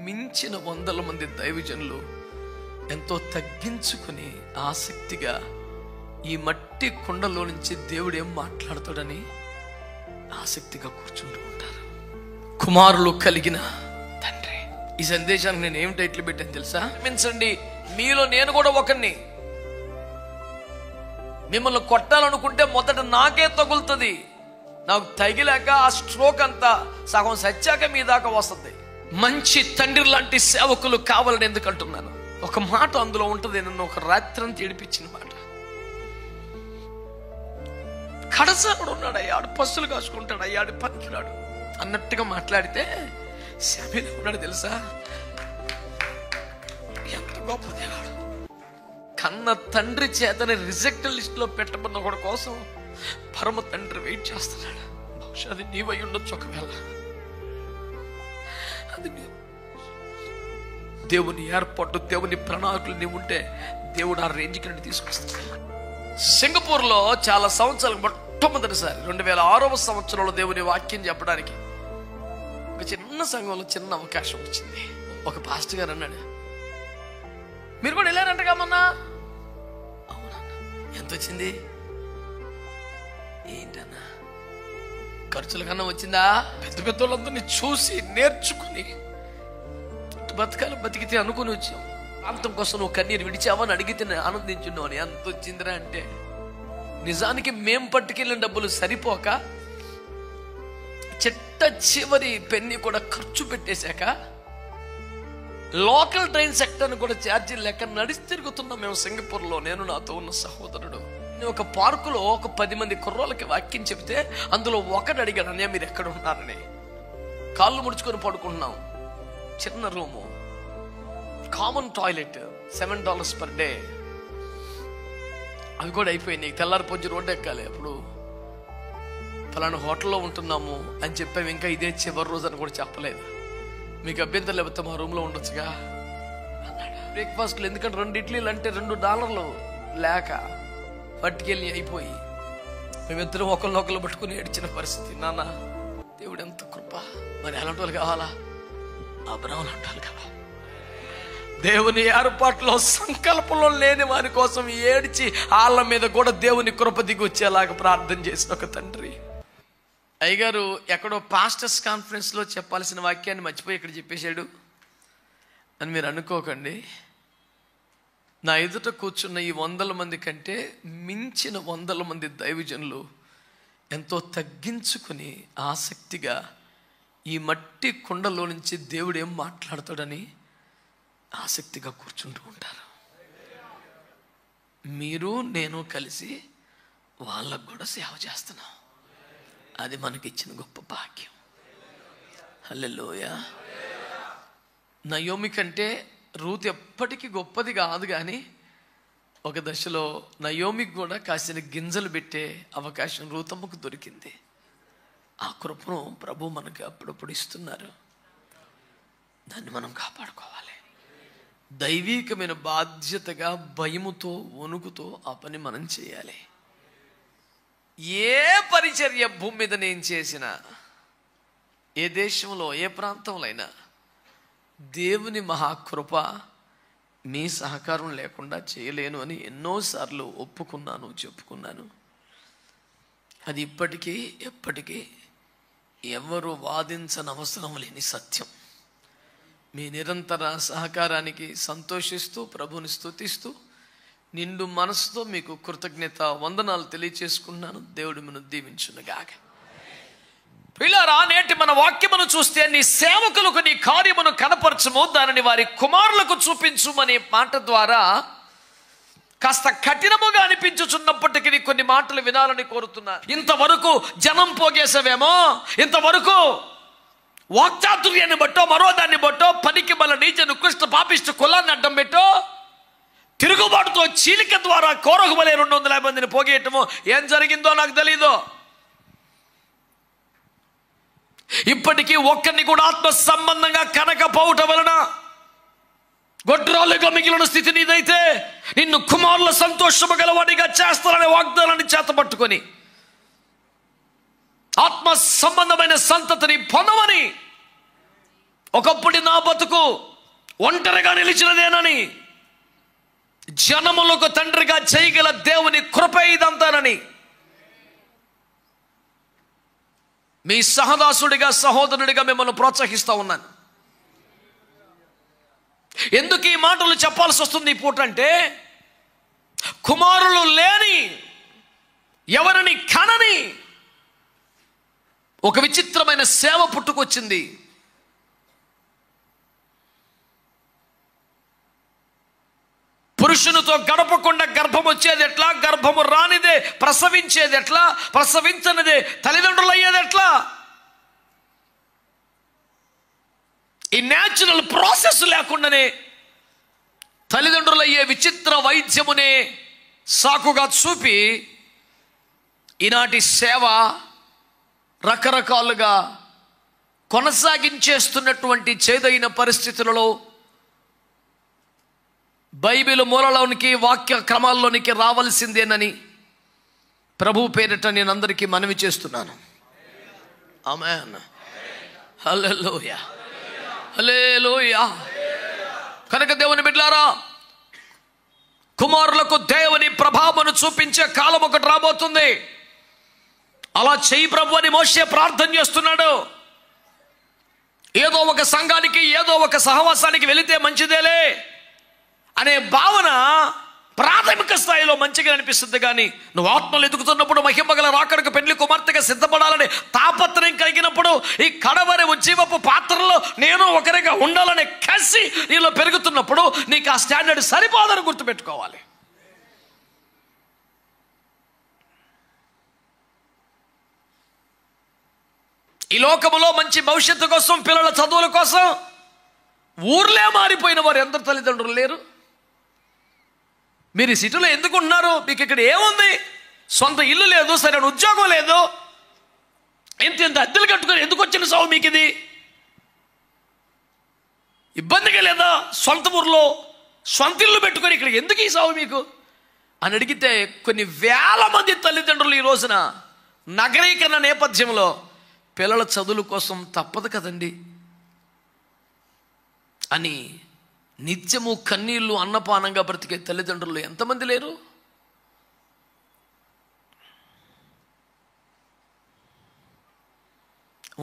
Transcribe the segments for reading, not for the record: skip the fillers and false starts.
మించిన వందల మంది దైవజనులు ఎంతో తగ్గించుకుని ఆసక్తిగా ఈ మట్టి కుండలో నుంచి దేవుడు ఏం మాట్లాడతాడని ఆసక్తిగా కూర్చుంటూ ఉంటారు. కుమారులు కలిగిన తండ్రి. ఈ సందేశానికి నేను ఏం టైటిల్ పెట్టాను తెలుసా? క్షమించండి, మీలో నేను కూడా ఒకరిని. మిమ్మల్ని కొట్టాలనుకుంటే మొదట నాకే తగులుతుంది. నాకు తగిలాక ఆ స్ట్రోక్ అంతా సగం సచ్చాక మీ దాకా వస్తుంది. మంచి తండ్రి లాంటి సేవకులు కావాలని ఎందుకు అంటున్నాను? ఒక మాట అందులో ఉంటుంది, నన్ను ఒక రాత్రి అంతా ఏడిపించిన మాట. కడసాడు ఉన్నాడు, అయ్యాడు పస్తులు కాసుకుంటాడు, అయ్యాడు పనికిరాడు అన్నట్టుగా మాట్లాడితే శామ్యూయల్ ఉన్నాడు తెలుసా? ఎంత గొప్ప దేవుడు. కన్న తండ్రి చేతని రిజెక్ట్ లిస్ట్ లో పెట్టబడిన ఒకటి కోసం పరమ తండ్రి వెయిట్ చేస్తున్నాడు. బహుశా అది నీవై ఉండొచ్చు. ఒకవేళ అది దేవుని ఏర్పాటు, దేవుని ప్రణాళికలు నీవు ఉంటే దేవుడు ఆ రేంజ్కి నుండి తీసుకొస్తాడు. సింగపూర్లో చాలా సంవత్సరాలు మొట్టమొదటిసారి 2006వ సంవత్సరంలో దేవుని వాక్యం చెప్పడానికి ఒక చిన్న సంఘంలో చిన్న అవకాశం వచ్చింది. ఒక పాస్టర్ గారు అన్నాడు, మీరు కూడా వెళ్ళారంటగా మొన్న? అవునన్నా. ఎంత వచ్చింది? ఏంటన్నా? ఖర్చుల కన్నా వచ్చిందా? పెద్ద పెద్ద వాళ్ళందరినీ చూసి నేర్చుకుని బతకాలి, బతికితే అనుకుని వచ్చాం. ప్రాంతం కోసం నువ్వు కన్నీరు విడిచావని అడిగితే నేను ఆనందించున్నావు అని. ఎంత వచ్చిందిరా అంటే, నిజానికి మేం పట్టుకెళ్ళిన డబ్బులు సరిపోక చిట్ట చివరి పెన్ని కూడా ఖర్చు పెట్టేశాక లోకల్ ట్రైన్ సెక్టర్ కూడా ఛార్జీలు లెక్క నడిచి తిరుగుతున్నాం మేము సింగపూర్లో. నేను నాతో ఉన్న సహోదరుడు. నేను ఒక పార్కులో ఒక 10 మంది కుర్రోళ్ళకి వాక్యం చెబితే అందులో ఒకటి అడిగాడు, అన్నయ్య మీరు ఎక్కడ ఉన్నారని. కాళ్ళు ముడుచుకొని పడుకుంటున్నాం. చిన్న room, common toilet, $7 per day. అవి కూడా అయిపోయినాయి. తెల్లారిపోయి రోడ్డు ఎక్కాలి. అప్పుడు ఫలానా హోటల్లో ఉంటున్నాము అని చెప్పాము. ఇంకా ఇదే చివరి రోజు అని కూడా చెప్పలేదు. మీకు అభ్యంతరం లేకపోతే మా రూమ్లో ఉండొచ్చుగా అన్నాడు. బ్రేక్ఫాస్ట్లో ఎందుకంటే 2 ఇడ్లీలు అంటే $2 లేక పట్టుకెళ్ళి అయిపోయి మేమిద్దరం ఒకరినొకరు పట్టుకుని ఏడ్చిన పరిస్థితి. నాన్న దేవుడు ఎంత కృప. మరి అలాంటి వాళ్ళు కావాలా? అబ్రహాం లాంటి వాళ్ళు కావాలి. దేవుని ఏర్పాట్లో సంకల్పంలో లేని వారి కోసం ఏడ్చి వాళ్ళ మీద కూడా దేవుని కృప దిగి వచ్చేలాగా ప్రార్థన చేసిన ఒక తండ్రి. అయ్యగారు ఎక్కడో పాస్టర్స్ కాన్ఫరెన్స్ లో చెప్పాల్సిన వాక్యాన్ని మర్చిపోయి ఇక్కడ చెప్పేశాడు అని మీరు అనుకోకండి. నా ఎదుట కూర్చున్న ఈ 100 మంది కంటే మించిన 100 మంది దైవజనులు ఎంతో తగ్గించుకుని ఆసక్తిగా ఈ మట్టి కుండలో నుంచి దేవుడు ఏం మాట్లాడతాడని ఆసక్తిగా కూర్చుంటూ ఉంటారు. మీరు నేను కలిసి వాళ్ళకు కూడా సేవ చేస్తున్నాం. అది మనకిచ్చిన గొప్ప భాగ్యం. హల్లెలూయా. నయోమి కంటే రూత్ ఎప్పటికీ గొప్పది కాదు, కానీ ఒక దశలో నయోమికి కూడా కాసిన గింజలు పెట్టే అవకాశం రూతమ్మకు దొరికింది. ఆ కృపను ప్రభు మనకి అప్పుడప్పుడు ఇస్తున్నారు. దాన్ని మనం కాపాడుకోవాలి. దైవీకమైన బాధ్యతగా భయముతో వణుకుతో ఆ పని మనం చేయాలి. ఏ పరిచర్య భూమి మీద నేను చేసినా, ఏ దేశంలో ఏ ప్రాంతంలో అయినా దేవుని మహాకృప మీ సహకారం లేకుండా చేయలేను అని ఎన్నోసార్లు ఒప్పుకున్నాను, చెప్పుకున్నాను. అది ఇప్పటికీ ఎప్పటికీ ఎవరు వాదించని అవసరం లేని సత్యం. మీ నిరంతర సహకారానికి సంతోషిస్తూ ప్రభుని స్తుతిస్తూ నిండు మనసుతో మీకు కృతజ్ఞత వందనాలు తెలియచేసుకున్నాను. దేవుడు మిమ్మల్ని దీవించునుగాక. ప్రియులారా, నేటి మన వాక్యమును చూస్తే నీ సేవకులకు నీ కార్యమును కనపరచము, దానిని వారి కుమారులకు చూపించుమనే మాట ద్వారా కాస్త కఠినముగా అనిపించుచున్నప్పటికీ కొన్ని మాటలు వినాలని కోరుతున్నా. ఇంతవరకు జనం పోగేసావేమో, ఇంతవరకు వాక్చాతుర్యాన్ని బట్టో మరో దాన్ని బట్టో పనికి బల నీచ నికృష్ట పాపిష్ట కులాన్ని అడ్డం పెట్టో తిరుగుబాటుతో చీలిక ద్వారా కోరకు బలే 250 మందిని పోగేయటము ఏం జరిగిందో నాకు తెలీదు. ఇప్పటికీ ఒక్కరిని కూడా ఆత్మ సంబంధంగా కనకపోవటం వలన గొడ్రాలుగా మిగిలిన స్థితి నీదైతే నిన్ను కుమారుల సంతోషము గలవాడిగా చేస్తారనే వాగ్దానాన్ని చేతపట్టుకొని ఆత్మ సంబంధమైన సంతతిని పొందమని ఒకప్పుడు నా బతుకు ఒంటరిగా నిలిచినదేనని, జనములకు తండ్రిగా చేయగల దేవుని కృప ఇదంతానని మీ సహదాసుడిగా, సహోదరుడిగా మిమ్మల్ని ప్రోత్సహిస్తూ ఉన్నాను. ఎందుకు ఈ మాటలు చెప్పాల్సి వస్తుంది ఈ పూట అంటే, కుమారులు లేని, ఎవరిని కనని ఒక విచిత్రమైన సేవ పుట్టుకొచ్చింది. పురుషునితో గడపకుండా గర్భం వచ్చేది ఎట్లా, గర్భము రానిదే ప్రసవించేది ఎట్లా, ప్రసవించనిదే తల్లిదండ్రులు అయ్యేది ఎట్లా, ఈ న్యాచురల్ ప్రాసెస్ లేకుండానే తల్లిదండ్రులు అయ్యే విచిత్ర వైద్యమునే సాకుగా చూపి ఈనాటి సేవ రకరకాలుగా కొనసాగించేస్తున్నటువంటి చేదైన పరిస్థితులలో బైబిల్ మూలలోనికి, వాక్య క్రమాల్లోనికి రావాల్సిందేనని ప్రభు పేరిట నేను అందరికీ మనవి చేస్తున్నాను. ఆమేన్. హల్లెలూయా, హల్లెలూయా. కనుక దేవుని బిడ్డలారా, కుమారులకు దేవుని ప్రభావమును చూపించే కాలం ఒకటి రాబోతుంది. అలా చెయ్యి ప్రభు అని మోషే ప్రార్థన చేస్తున్నాడు. ఏదో ఒక సంఘానికి, ఏదో ఒక సహవాసానికి వెళితే మంచిదేలే అనే భావన ప్రాథమిక స్థాయిలో మంచిగా అనిపిస్తుంది. కానీ నువ్వు ఆత్మలు ఎదుగుతున్నప్పుడు, మహిమగల రాకడకు పెళ్లి కుమార్తెగా సిద్ధపడాలని తాపత్రయం కలిగినప్పుడు, ఈ కడవరి ఉజ్జీవపు పాత్రలో నేను ఒకరిగా ఉండాలనే కసి నీలో పెరుగుతున్నప్పుడు నీకు ఆ స్టాండర్డ్ సరిపోదని గుర్తుపెట్టుకోవాలి. ఈ లోకములో మంచి భవిష్యత్తు కోసం, పిల్లల చదువుల కోసం ఊర్లే మారిపోయిన వారు ఎందరు తల్లిదండ్రులు లేరు? మీరు ఈ సిటీలో ఎందుకు ఉన్నారు? మీకు ఇక్కడ ఏముంది? సొంత ఇల్లు లేదు, సరైన ఉద్యోగం లేదు, ఇంత అద్దెలు కట్టుకొని ఎందుకు వచ్చిన సాగు మీకు? ఇది ఇబ్బందిగా లేదా? సొంత ఊర్లో సొంత ఇల్లు పెట్టుకొని ఇక్కడ ఎందుకు ఈ సాగు మీకు అని అడిగితే కొన్ని వేల మంది తల్లిదండ్రులు ఈ రోజున నగరీకరణ నేపథ్యంలో పిల్లల చదువుల కోసం తప్పదు కదండి అని నిత్యము కన్నీళ్లు అన్నపానంగా బ్రతికే తల్లిదండ్రులు ఎంతమంది లేరు?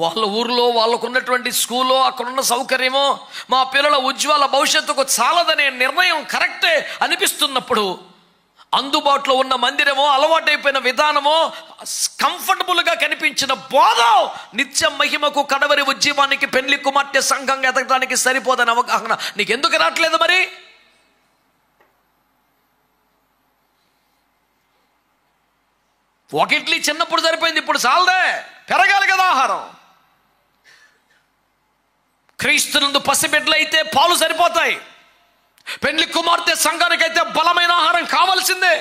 వాళ్ళ ఊర్లో వాళ్ళకున్నటువంటి స్కూల్లో, అక్కడున్న సౌకర్యమో మా పిల్లల ఉజ్వల భవిష్యత్తుకు చాలదనే నిర్ణయం కరెక్టే అనిపిస్తున్నప్పుడు, అందుబాటులో ఉన్న మందిరమో, అలవాటైపోయిన విధానమో, కంఫర్టబుల్గా కనిపించిన బోధ నిత్య మహిమకు, కడవరి ఉజ్జీవానికి, పెళ్లి కుమార్తె సంఘంగా ఎదగడానికి సరిపోదని అవగాహన నీకు ఎందుకు రావట్లేదు? మరి ఒక ఇడ్లీ చిన్నప్పుడు సరిపోయింది, ఇప్పుడు చాలదే, పెరగాలి కదా ఆహారం. క్రీస్తునందు పసిబిడ్డలు అయితే పాలు సరిపోతాయి, పెళ్లి కుమార్తె సంఘానికైతే బలమైన ఆహారం కావాల్సిందే.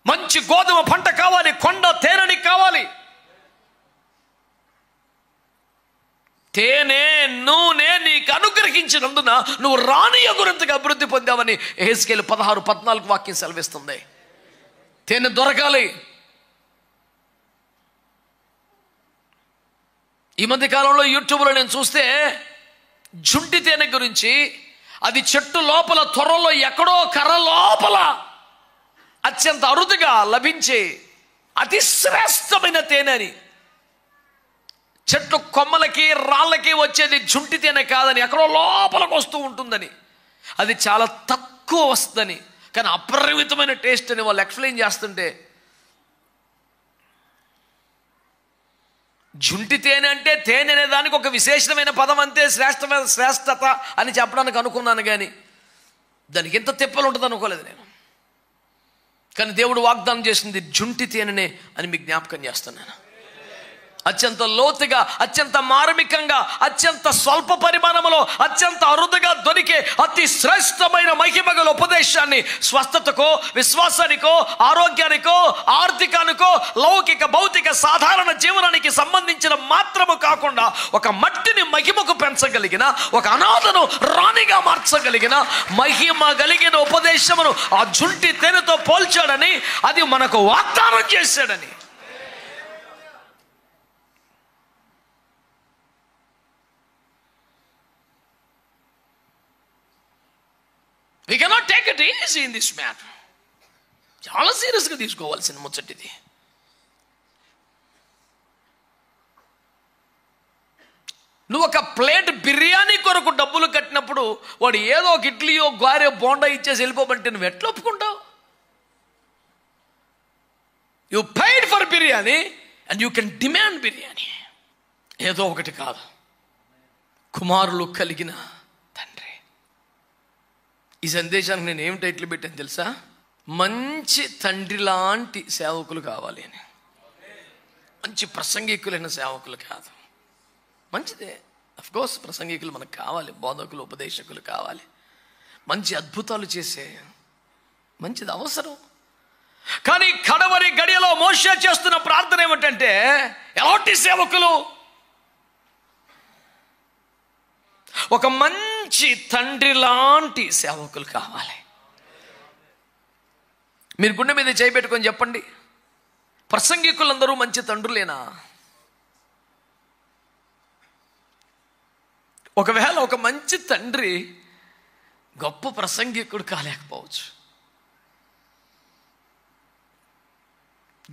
మంచి గోధుమ పంట కావాలి, కొండ తేనెని కావాలి. తేనె, నూనె నీకు అనుగ్రహించినందున నువ్వు రాణి గురింతగా అభివృద్ధి పొందావని యెహెజ్కేలు 16:14 వాక్యం సెలవిస్తుంది. తేనె దొరకాలి. ఈ మధ్య కాలంలో యూట్యూబ్లో నేను చూస్తే జుంటి తేనె గురించి, అది చెట్టు లోపల త్వరలో ఎక్కడో కర్ర లోపల అత్యంత అరుదుగా లభించే అతి శ్రేష్టమైన తేనె అని, చెట్టు కొమ్మలకి రాళ్ళకి వచ్చేది జుంటి తేనె కాదని, ఎక్కడో లోపలికి వస్తూ ఉంటుందని, అది చాలా తక్కువ వస్తుందని, కానీ అపరిమితమైన టేస్ట్ అని వాళ్ళు ఎక్స్ప్లెయిన్ చేస్తుంటే, జుంటి తేనె అంటే తేనె అనే దానికి ఒక విశేషమైన పదం అంతే, శ్రేష్టత అని చెప్పడానికి అనుకున్నాను. కానీ దానికి ఎంత తిప్పలు ఉంటుంది అనుకోలేదు నేను. కానీ దేవుడు వాగ్దానం చేసింది జుంటి తేనెనే అని మీకు జ్ఞాపకం చేస్తున్నాను. అత్యంత లోతుగా, అత్యంత మార్మికంగా, అత్యంత స్వల్ప పరిమాణంలో, అత్యంత అరుదుగా దొరికే అతి శ్రేష్టమైన మహిమగల ఉపదేశాన్ని స్వస్థతకో, విశ్వాసానికో, ఆరోగ్యానికో, ఆర్థికానికో, లౌకిక భౌతిక సాధారణ జీవనానికి సంబంధించిన మాత్రము కాకుండా ఒక మట్టిని మహిమకు పెంచగలిగిన, ఒక అనాథను రాణిగా మార్చగలిగిన మహిమ కలిగిన ఉపదేశమును ఆ జుంటి తేనెతో పోల్చాడని, అది మనకు వాగ్దానం చేశాడని. We cannot take it easy in this matter. చాలా సీరియస్గా తీసుకోవాల్సిన ముచ్చటిది. నువ్వు ఒక ప్లేట్ బిర్యానీ కొరకు డబ్బులు కట్టినప్పుడు వాడు ఏదో ఒక ఇడ్లీయో గారెో బోండా ఇచ్చేసి వెళ్ళిపోమంటే నువ్వు ఎట్లా ఒప్పుకుంటావు? You paid for biryani and you can demand biryani. ఏదో ఒకటి కాదు, కుమారులు కలిగిన తండ్రి. ఈ సందేశానికి నేను ఏం టైటిల్ పెట్టాను తెలుసా? మంచి తండ్రి లాంటి సేవకులు కావాలి అని. మంచి ప్రసంగికులైన సేవకులు కాదు. మంచిదే, అఫ్కోర్స్ ప్రసంగికులు మనకు కావాలి, బోధకులు ఉపదేశకులు కావాలి, మంచి అద్భుతాలు చేసే మంచిది అవసరం. కానీ కడవరి గడియలో మోషే చేస్తున్న ప్రార్థన ఏమిటంటే, ఎలాంటి సేవకులు? ఒక మంచి తండ్రి లాంటి సేవకులు కావాలి. మీరు గుండె మీద చేయి పెట్టుకొని చెప్పండి, ప్రసంగికులందరూ మంచి తండ్రులేనా? ఒకవేళ ఒక మంచి తండ్రి గొప్ప ప్రసంగికుడు కాలేకపోవచ్చు.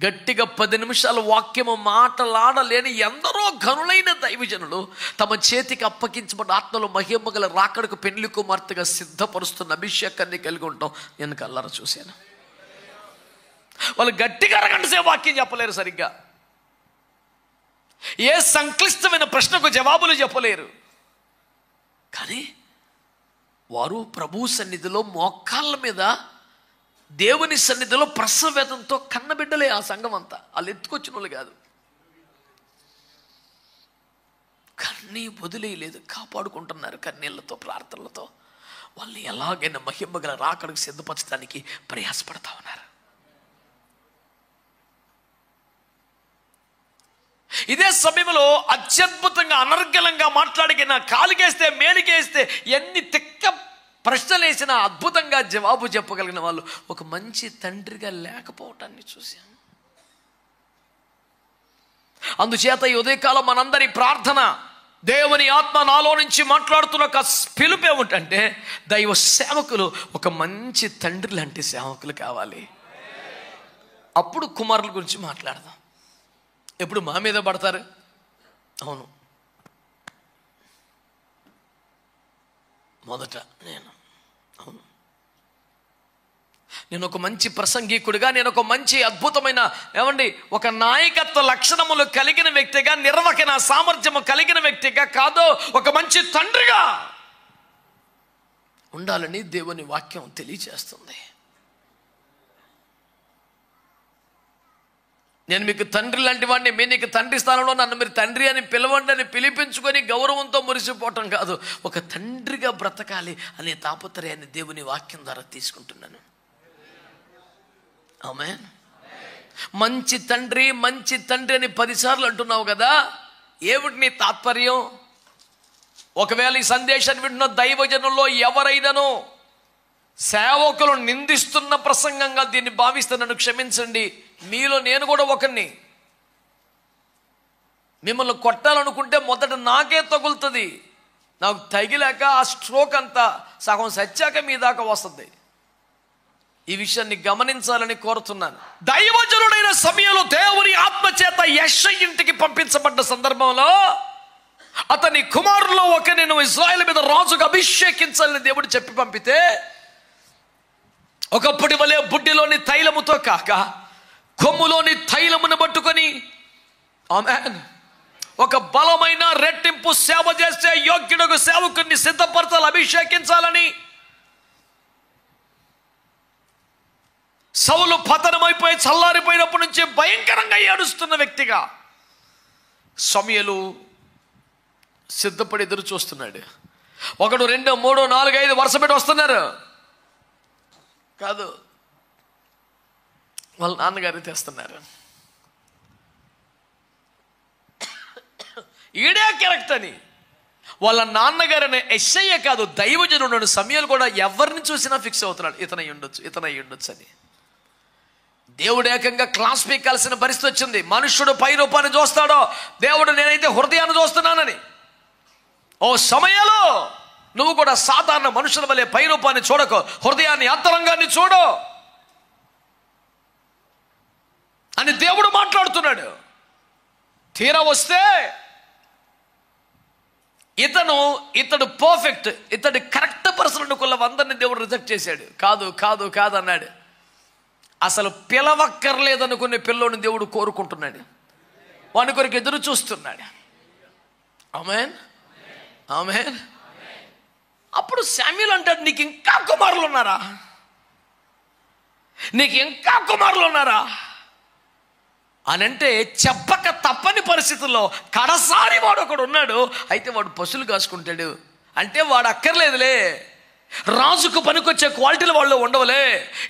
గట్టిగా 10 నిమిషాల వాక్యము మాటలాడలేని ఎందరో ఘనులైన దైవజనులు తమ చేతికి అప్పగించబడిన ఆత్మలో మహిమ గల రాకడకు పెళ్లి కుమార్తెగా సిద్ధపరుస్తున్న అభిషేకాన్ని కలిగి ఉంటాం నేను కళ్ళారా చూశాను. వాళ్ళు గట్టిగా అరగంటసేపు వాక్యం చెప్పలేరు, సరిగ్గా ఏ సంక్లిష్టమైన ప్రశ్నకు జవాబులు చెప్పలేరు. కానీ వారు ప్రభు సన్నిధిలో మోకాళ్ళ మీద దేవుని సన్నిధిలో ప్రసవేదంతో కన్నబిడ్డలే. ఆ సంఘం అంతా వాళ్ళు ఎత్తుకొచ్చిన వాళ్ళు కాదు. కన్నీ వదిలేయలేదు, కాపాడుకుంటున్నారు కన్నీళ్లతో, ప్రార్థనలతో. వాళ్ళని ఎలాగైనా మహిమ గల రాకడకు సిద్ధపరచడానికి ప్రయాసపడతా ఉన్నారు. ఇదే సమయంలో అత్యద్భుతంగా అనర్గళంగా మాట్లాడిన, కాలికేస్తే మేలికేస్తే ఎన్ని తిక్క ప్రశ్నలు వేసినా అద్భుతంగా జవాబు చెప్పగలిగిన వాళ్ళు ఒక మంచి తండ్రిగా లేకపోవటాన్ని చూశాను. అందుచేత ఈ ఉదయకాలం మనందరి ప్రార్థన, దేవుని ఆత్మ నాలో నుంచి మాట్లాడుతున్న ఒక పిలుపు ఏమిటంటే, దైవ సేవకులు ఒక మంచి తండ్రి లాంటి సేవకులు కావాలి. అప్పుడు కుమారుల గురించి మాట్లాడదాం. ఎప్పుడు మా మీద పడతారు? అవును, మొదట నేను ఒక మంచి ప్రసంగికుడిగా, నేను ఒక మంచి అద్భుతమైన ఒక నాయకత్వ లక్షణములు కలిగిన వ్యక్తిగా, నిర్వహణ సామర్థ్యము కలిగిన వ్యక్తిగా కాదు, ఒక మంచి తండ్రిగా ఉండాలని దేవుని వాక్యం తెలియజేస్తుంది. నేను మీకు తండ్రి లాంటి వాడిని, మీ నీకు తండ్రి స్థానంలో నన్ను మీరు తండ్రి అని పిలవండి అని పిలిపించుకొని గౌరవంతో మురిసిపోవటం కాదు, ఒక తండ్రిగా బ్రతకాలి అనే తాపత్రయాన్ని దేవుని వాక్యం ద్వారా తీసుకుంటున్నాను. ఆమేన్. మంచి తండ్రి మంచి తండ్రి అని 10 సార్లు అంటున్నావు కదా, ఏమిటి నీ తాత్పర్యం? ఒకవేళ ఈ సందేశాన్ని వింటున్న దైవజనుల్లో ఎవరైనానో సేవకులు నిందిస్తున్న ప్రసంగంగా దీన్ని భావిస్తే నన్ను క్షమించండి. మీలో నేను కూడా ఒకరిని. మిమ్మల్ని కొట్టాలనుకుంటే మొదట నాకే తగులుతుంది. నాకు తగిలాక ఆ స్ట్రోక్ అంతా సగం సచ్చాక మీ దాకా వస్తుంది. ఈ విషయాన్ని గమనించాలని కోరుతున్నాను. దైవజనుడైన సమయంలో దేవుని ఆత్మచేత యెషయా ఇంటికి పంపించబడ్డ సందర్భంలో అతని కుమారుల్లో ఒకరిని నువ్వు ఇశ్రాయేలు మీద రాజుగా అభిషేకించాలని దేవుడు చెప్పి పంపితే, ఒకప్పటి వలె బుడ్డిలోని తైలముతో కాక కొమ్ములోని తైలమును పట్టుకొని ఆమేన్ ఒక బలమైన రెట్టింపు సేవ చేసే యోగ్యుడు సేవకుడిని సిద్ధపరచాలి, అభిషేకించాలని. సౌలు పతనమైపోయి చల్లారిపోయినప్పటి నుంచి భయంకరంగా ఏడుస్తున్న వ్యక్తిగా సమూయేలు సిద్ధపడి ఎదురు చూస్తున్నాడు. 1 2 3 4 5 వరుస పెట్టి వస్తున్నారు కాదు, వాళ్ళ నాన్నగారు తెస్తున్నారు. ఈడే కరెక్ట్ అని వాళ్ళ నాన్నగారిని యెషయా కాదు, దైవజనుడు సమూయేలు కూడా ఎవరిని చూసినా ఫిక్స్ అవుతున్నాడు, ఇతనై ఉండొచ్చు అని. దేవుడు ఏకంగా క్లాస్ పీకాల్సిన పరిస్థితి వచ్చింది. మనుష్యుడు పై రూపాన్ని చూస్తాడో, దేవుడు నేనైతే హృదయాన్ని చూస్తున్నానని. ఓ సమూయేలు, నువ్వు కూడా సాధారణ మనుషుల వలె పైరూపాన్ని చూడకు, హృదయాన్ని అంతరంగాన్ని చూడు అని దేవుడు మాట్లాడుతున్నాడు. తీరా వస్తే ఇతడు పర్ఫెక్ట్, ఇతడు కరెక్ట్ పర్సన్ అనుకున్న అందరినీ దేవుడు రిజెక్ట్ చేశాడు. కాదు కాదు కాదు అన్నాడు. అసలు పిలవక్కర్లేదనుకునే పిల్లోని దేవుడు కోరుకుంటున్నాడు, వాని కొరకు ఎదురు చూస్తున్నాడు. ఆమేన్, ఆమేన్. అప్పుడు శామ్యూల్ అంటాడు, నీకు ఇంకా కుమారులు ఉన్నారా, నీకు ఇంకా కుమారులు ఉన్నారా అని అంటే, చెప్పక తప్పని పరిస్థితుల్లో కడసారి వాడు ఒకడు ఉన్నాడు. అయితే వాడు పశువులు కాసుకుంటాడు అంటే వాడు అక్కర్లేదులే, రాజుకు పనికొచ్చే క్వాలిటీలు వాళ్ళు ఉండవులే,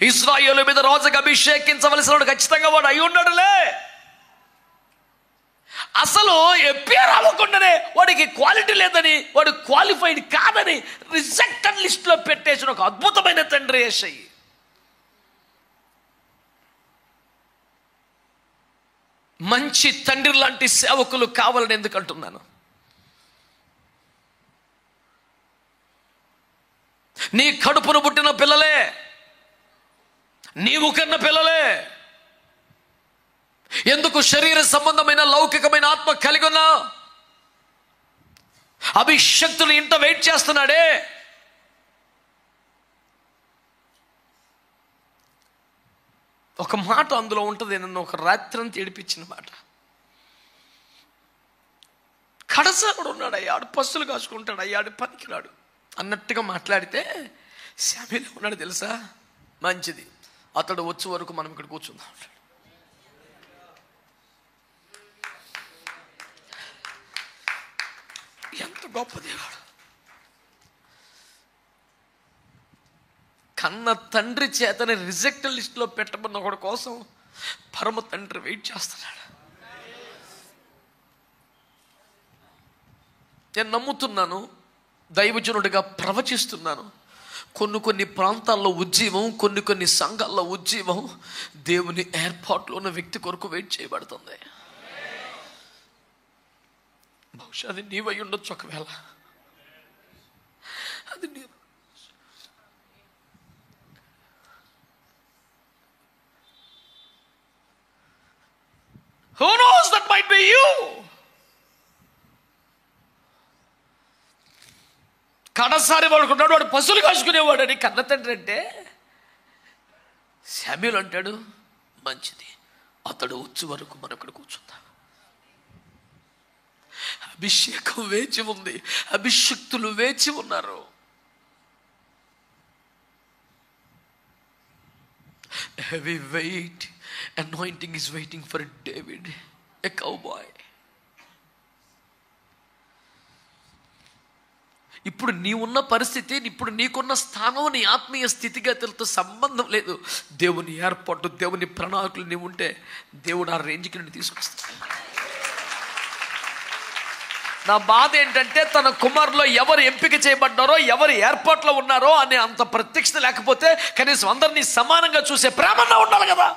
ఇశ్రాయేలు మీద రాజుకు అభిషేకించవలసిన వాడు ఖచ్చితంగా వాడు అయి ఉన్నాడులే. అసలు పేరు అవ్వకుండానే వాడికి క్వాలిటీ లేదని, వాడు క్వాలిఫైడ్ కాదని రిజెక్టెడ్ లిస్ట్ లో పెట్టేసిన ఒక అద్భుతమైన తండ్రి యేసయ్య. మంచి తండ్రి లాంటి సేవకులు కావాలని ఎందుకు అంటున్నాను? నీ కడుపును పుట్టిన పిల్లలే, నీవు కన్న పిల్లలే, ఎందుకు శరీర సంబంధమైన లౌకికమైన ఆత్మ కలిగి ఉన్నా అభిషక్తులు ఇంత వెయిట్ చేస్తున్నాడే. ఒక మాట అందులో ఉంటుంది, నన్ను ఒక రాత్రంతా ఏడిపించిన మాట. కడసాడు ఉన్నాడు, అయ్యాడు పస్తులు కాసుకుంటాడు, అయ్యాడు పనికిరాడు అన్నట్టుగా మాట్లాడితే శామ్యూల్ ఉన్నాడు తెలుసా, మంచిది, అతడు వచ్చే వరకు మనం ఇక్కడ కూర్చుందాం. ఎంత గొప్ప దేవుడు! కన్న తండ్రి చేతని రిజెక్ట్ లిస్ట్లో పెట్టబడిన ఒకటి కోసం పరమ తండ్రి వెయిట్ చేస్తున్నాడు. నేను నమ్ముతున్నాను, దైవజనుడిగా ప్రవచిస్తున్నాను, కొన్ని ప్రాంతాల్లో ఉజ్జీవం, కొన్ని సంఘాల్లో ఉజ్జీవం దేవుని ఏర్పాట్లో ఉన్న వ్యక్తి కొరకు వెయిట్ చేయబడుతుంది. బహుశా అది నీవై ఉండొచ్చు, ఒకవేళ అది నీ who knows, that might be you. కడసారి వాడుకున్నాడు, వాడు పశువులు కాసుకునేవాడు అని కన్న తండ్రి అంటే, శామ్యూల్ అంటాడు మంచిది, అతడు వచ్చే వరకు మనం ఇక్కడ కూర్చుందాం. అభిషేకం వేచి ఉంది, అభిషక్తులు వేచి ఉన్నారు. Heavy weight anointing is waiting for David, a cowboy. ఇప్పుడు నీవున్న పరిస్థితి, ఇప్పుడు నీకున్న స్థానం, నీ ఆత్మీయ స్థితిగతులతో సంబంధం లేదు. దేవుని ఏర్పాటు, దేవుని ప్రణాళికలు నీవు ఉంటే దేవుడు ఆ రేంజ్కి నేను తీసుకొస్తాను. నా బాధ ఏంటంటే, తన కుమారులో ఎవరు ఎంపిక చేయబడ్డారో, ఎవరు ఏర్పాట్లో ఉన్నారో అనే అంత ప్రత్యక్షత లేకపోతే కనీసం అందరినీ సమానంగా చూసే ప్రేమన్నా ఉండాలి కదా.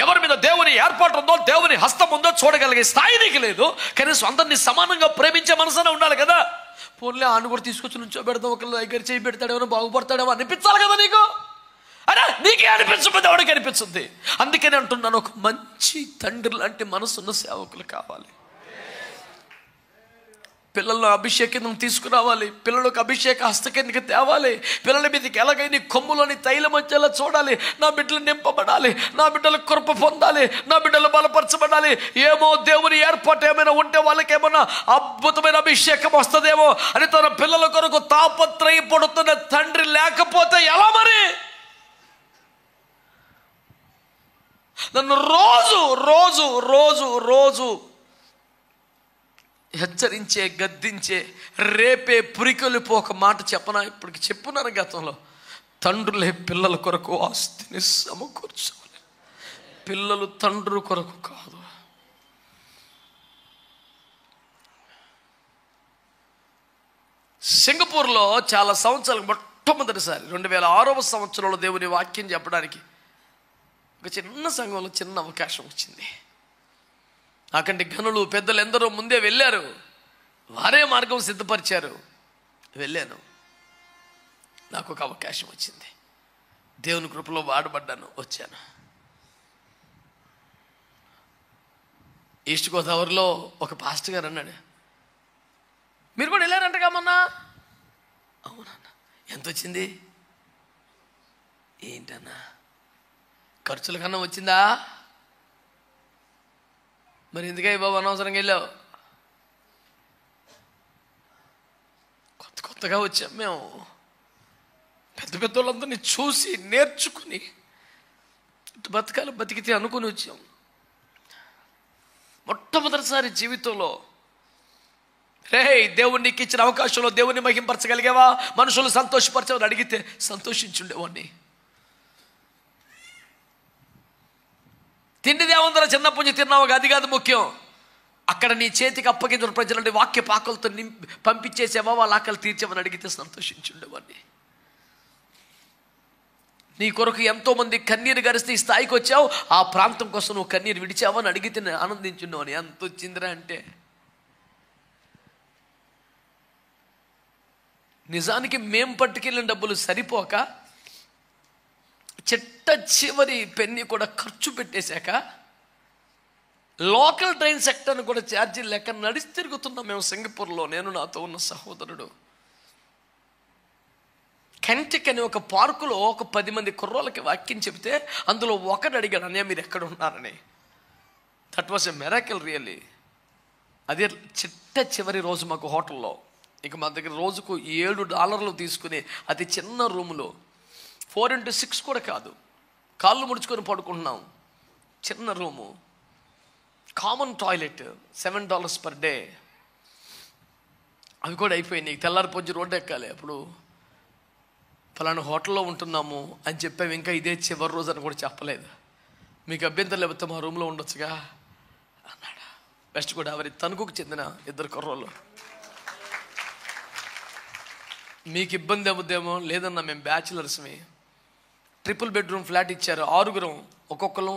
ఎవరి మీద దేవుని ఏర్పాటు ఉందో, దేవుని హస్తం ఉందో చూడగలిగే స్థాయి నీకు లేదు. కనీసం అందరినీ సమానంగా ప్రేమించే మనసునే ఉండాలి కదా. పోన్లే ఆను కూడా తీసుకొచ్చి నుంచో పెడతాం, ఒకళ్ళు దగ్గర చేయి పెడతాడేమో, బాగుపడతాడేమో అనిపించాలి కదా నీకు. అరే నీకే అనిపించకపోతే ఎవరికి అనిపించుద్ది. అందుకని అంటున్నాను, ఒక మంచి తండ్రి లాంటి మనసున్న సేవకులు కావాలి. పిల్లల్లో అభిషేకం తీసుకురావాలి, పిల్లలకు అభిషేక హస్తకేంద్రికి తేవాలి, పిల్లల మీదకి ఎలాగైనా కొమ్ములోని తైలం వచ్చేలా చూడాలి. నా బిడ్డలు నింపబడాలి, నా బిడ్డలు కృప పొందాలి, నా బిడ్డలు బలపరచబడాలి. ఏమో దేవుని ఏర్పాటు ఏమైనా ఉంటే వాళ్ళకి ఏమైనా అద్భుతమైన అభిషేకం వస్తుందేమో అని తన పిల్లల కొరకు తాపత్రయపడుతున్న తండ్రి లేకపోతే ఎలా మరి? నన్ను రోజు రోజు రోజు రోజు హెచ్చరించే, గద్దించే, రేపే పురికొలిపో ఒక మాట చెప్పనా? ఇప్పటికి చెప్పున్నాను గతంలో. తండ్రులే పిల్లల కొరకు ఆస్తిని సమకూర్చాలి, పిల్లలు తండ్రుల కొరకు కాదు. సింగపూర్లో చాలా సంవత్సరాలు, మొట్టమొదటిసారి 2006వ సంవత్సరంలో దేవుని వాక్యం చెప్పడానికి ఒక చిన్న సంఘంలో చిన్న అవకాశం వచ్చింది. నాకంటే గనులు పెద్దలు ఎందరో ముందే వెళ్ళారు, వారే మార్గం సిద్ధపరిచారు. వెళ్ళాను. నాకు ఒక అవకాశం వచ్చింది. దేవుని కృపలో వాడబడ్డాను, వచ్చాను. ఈస్ట్ గోదావరిలో ఒక పాస్టర్ గారు అన్నాడు, మీరు కూడా వెళ్ళారంటగా మొన్న. అవునన్నా. ఎంత వచ్చింది? ఏంటన్నా, ఖర్చుల కన్నా వచ్చిందా? మరి ఎందుకై బాబు అనవసరంగా వెళ్ళావు? కొత్తగా వచ్చాం మేము. పెద్ద పెద్ద వాళ్ళందరినీ చూసి నేర్చుకుని బతకాలి, బతికితే అనుకుని వచ్చాం. మొట్టమొదటిసారి జీవితంలో దేవుడు నీకు ఇచ్చిన అవకాశంలో దేవుణ్ణి మహింపరచగలిగావా, మనుషులు సంతోషపరచమని అడిగితే సంతోషించుండేవాడిని. తిండి దేవుందర చిన్న పుంజి తిన్నావు, అది కాదు ముఖ్యం. అక్కడ నీ చేతికి అప్పగించిన ప్రజలంటే వాక్య పాకలతో పంపించేసావా, వాళ్ళ ఆకలి తీర్చామని అడిగితే సంతోషించుండేవాడిని. నీ కొరకు ఎంతోమంది కన్నీరు గరిస్తే ఈ స్థాయికి వచ్చావు, ఆ ప్రాంతం కోసం నువ్వు కన్నీరు విడిచావని అడిగితే నేను ఆనందించున్నావు. ఎంత వచ్చిందిరా అంటే, నిజానికి మేం పట్టుకెళ్ళిన డబ్బులు సరిపోక చిట్ట చివరి పెన్ని కూడా ఖర్చు పెట్టేశాక లోకల్ ట్రైన్ సెక్టర్ని కూడా ఛార్జీలు లెక్క నడిచి తిరుగుతున్నాం మేము సింగపూర్లో. నేను నాతో ఉన్న సహోదరుడు. కెంటెక్ అనే ఒక పార్కులో ఒక 10 మంది కుర్రోళ్ళకి వాక్యం చెబితే అందులో ఒకడు అడిగాడు, అన్నయ్య మీరు ఎక్కడ ఉన్నారని. That was a miracle really. అదే చిట్ట చివరి రోజు మాకు హోటల్లో, ఇక మా దగ్గర రోజుకు $7 తీసుకుని అతి చిన్న రూములో 4x6 కూడా కాదు, కాళ్ళు ముడుచుకొని పడుకుంటున్నాం. చిన్న room, common toilet, $7 per day. అవి కూడా అయిపోయినాయి. తెల్లారి పొద్దు రోడ్డు ఎక్కాలి. అప్పుడు ఫలానా హోటల్లో ఉంటున్నాము అని చెప్పాము. ఇంకా ఇదే చివరి రోజు అని కూడా చెప్పలేదు. మీకు అభ్యంతరం లేకపోతే మా రూమ్లో ఉండొచ్చుగా అన్నాడు. వెస్ట్ గోదావరి తణుకుకు చెందిన 2 కుర్రోళ్ళు. మీకు ఇబ్బంది అవుద్దేమో. లేదన్నా, మేము బ్యాచిలర్స్మి. 3 bedroom ఫ్లాట్ ఇచ్చారు. 6 ఒక్కొక్కరు,